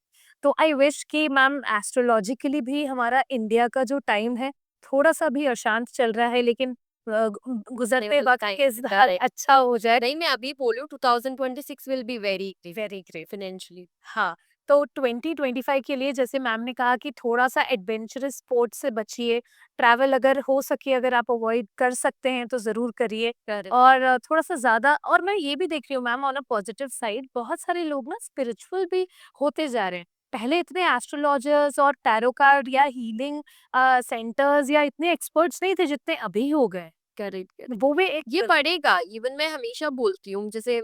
तो आई विश कि मैम एस्ट्रोलॉजिकली भी हमारा इंडिया का जो टाइम है, थोड़ा-सा भी अशांत चल रहा है, लेकिन गुजरते Level वक्त time, के correct. अच्छा हो जाए। नहीं, मैं अभी बोल रही हूँ 2026 will be very great very great. financially. हाँ, तो 2025 के लिए जैसे मैम ने कहा कि थोड़ा-सा एडवेंचरस स्पोर्ट्स से बचिए, ट्रैवल अगर हो सके अगर आप अवॉइड कर सकते हैं तो ज़रूर करिए। Correct. और थोड़ा-सा ज़्यादा और मैं ये भी देख रही हूँ ma'am on a positive side बहुत सारे लोग ना स्पिरिचुअल भी होते जा रहे हैं। पहले इतने एस्ट्रोलॉजर्स और टैरो कार्ड या हीलिंग सेंटर्स या इतने एक्सपर्ट्स नहीं थे जितने अभी हो गए। Correct, correct. वो भी ये एक बढ़ेगा। इवन मैं हमेशा बोलती हूँ, जैसे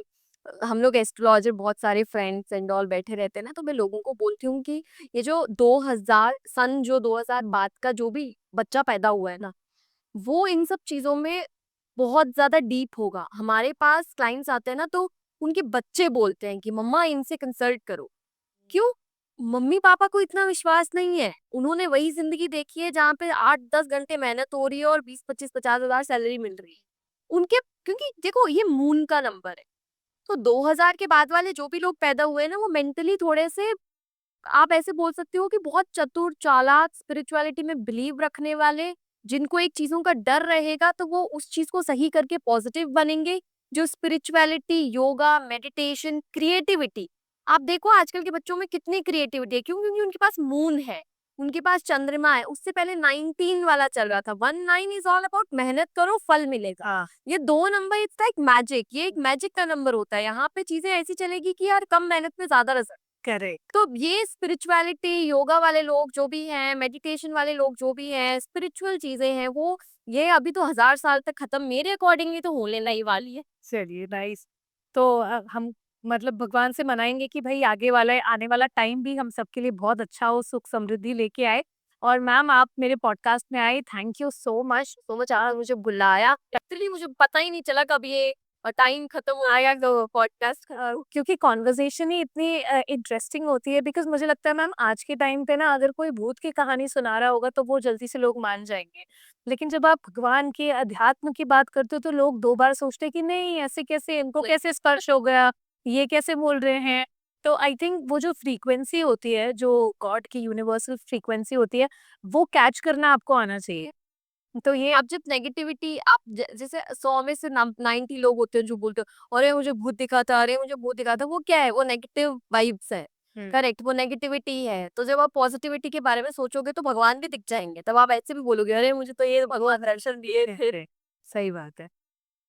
हम लोग एस्ट्रोलॉजर बहुत सारे फ्रेंड्स एंड ऑल बैठे रहते हैं ना, तो मैं लोगों को बोलती हूँ कि ये जो 2000 सन जो 2000 बाद का जो भी बच्चा पैदा हुआ है ना, वो इन सब चीजों में बहुत ज्यादा डीप होगा। हमारे पास क्लाइंट्स आते हैं ना, तो उनके बच्चे बोलते हैं कि मम्मा इनसे कंसल्ट करो। क्यों? मम्मी-पापा को इतना विश्वास नहीं है। उन्होंने वही ज़िंदगी देखी है जहाँ पे 8-10 घंटे मेहनत हो रही है और 20-25-50 हज़ार सैलरी मिल रही है। उनके क्योंकि देखो ये मून का नंबर है। तो 2000 के बाद वाले जो भी लोग पैदा हुए हैं ना, वो मेंटली थोड़े से आप ऐसे बोल सकते हो कि बहुत चतुर, चालाक, स्पिरिचुअलिटी में बिलीव रखने वाले, जिनको एक चीज़ों का डर रहेगा तो वो उस चीज़ को सही करके पॉजिटिव बनेंगे। जो स्पिरिचुअलिटी, योगा, मेडिटेशन, क्रिएटिविटी, आप देखो आजकल के बच्चों में कितनी क्रिएटिविटी है, क्यों? क्योंकि उनके पास मून है, उनके पास चंद्रमा है। उससे पहले 19 वाला चल रहा था। 19 इज़ ऑल अबाउट मेहनत करो, फल मिलेगा। हाँ, ये 2 नंबर इट्स लाइक मैजिक, ये एक मैजिक का नंबर होता है। यहाँ पे चीज़ें ऐसी चलेगी कि यार कम मेहनत में ज़्यादा रिजल्ट। करेक्ट। तो ये स्पिरिचुअलिटी, योगा वाले लोग जो भी हैं, मेडिटेशन वाले लोग जो भी हैं, स्पिरिचुअल चीज़ें हैं, वो ये अभी तो 1000 साल तक खत्म मेरे अकॉर्डिंगली तो होने नहीं वाली है। चलिए नाइस। तो हम मतलब भगवान से मनाएँगे कि भई आगे वाला आने वाला टाइम भी हम सबके लिए बहुत अच्छा हो, सुख समृद्धि लेके आए। और मैम आप मेरे पॉडकास्ट में आए, thank you so much. So much आपने मुझे बुलाया। एक्चुअली मुझे पता ही नहीं चला कब ये टाइम खत्म हो गया तो पॉडकास्ट क्योंकि कॉन्वर्सेशन ही इतनी इंटरेस्टिंग होती है बिकॉज़ मुझे लगता है मैम आज के टाइम पे ना अगर कोई भूत की कहानी सुना रहा होगा तो वो जल्दी से लोग मान जाएँगे। लेकिन जब आप भगवान के अध्यात्म की बात करते हो तो लोग 2 बार सोचते हैं कि नहीं ऐसे कैसे इनको कैसे स्पर्श हो गया, ये कैसे बोल रहे हैं। तो आई थिंक वो जो फ्रीक्वेंसी होती है, जो गॉड की यूनिवर्सल फ्रीक्वेंसी होती है, वो कैच करना आपको आना चाहिए। तो ये आप जब नेगेटिविटी आप जैसे 100 में से 90 लोग होते हैं जो बोलते हो अरे मुझे भूत दिखा था, अरे मुझे भूत दिखा था, वो क्या है? वो नेगेटिव वाइब्स है। हुँ। करेक्ट, वो नेगेटिविटी है। तो जब आप पॉजिटिविटी के बारे में सोचोगे तो भगवान भी दिख जाएंगे। तब आप ऐसे भी बोलोगे अरे मुझे तो ये भगवान दर्शन दिए थे। सही बात है।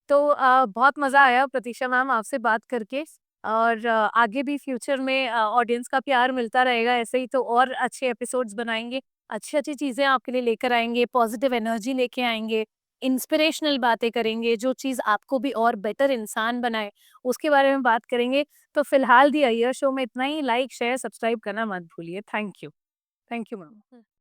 तो बहुत मज़ा आया प्रतीक्षा मैम आपसे बात करके और आगे भी फ्यूचर में ऑडियंस का प्यार मिलता रहेगा ऐसे ही तो और अच्छे एपिसोड्स बनाएँगे, अच्छी-अच्छी चीज़ें आपके लिए लेकर आएँगे, पॉजिटिव एनर्जी लेके आएँगे, इंस्पिरेशनल बातें करेंगे, जो चीज़ आपको भी और बेटर इंसान बनाए, उसके बारे में बात करेंगे। तो फिलहाल दी अय्यर शो में इतना ही, लाइक, शेयर, सब्सक्राइब करना मत भूलिए। Thank you. Thank you ma'am.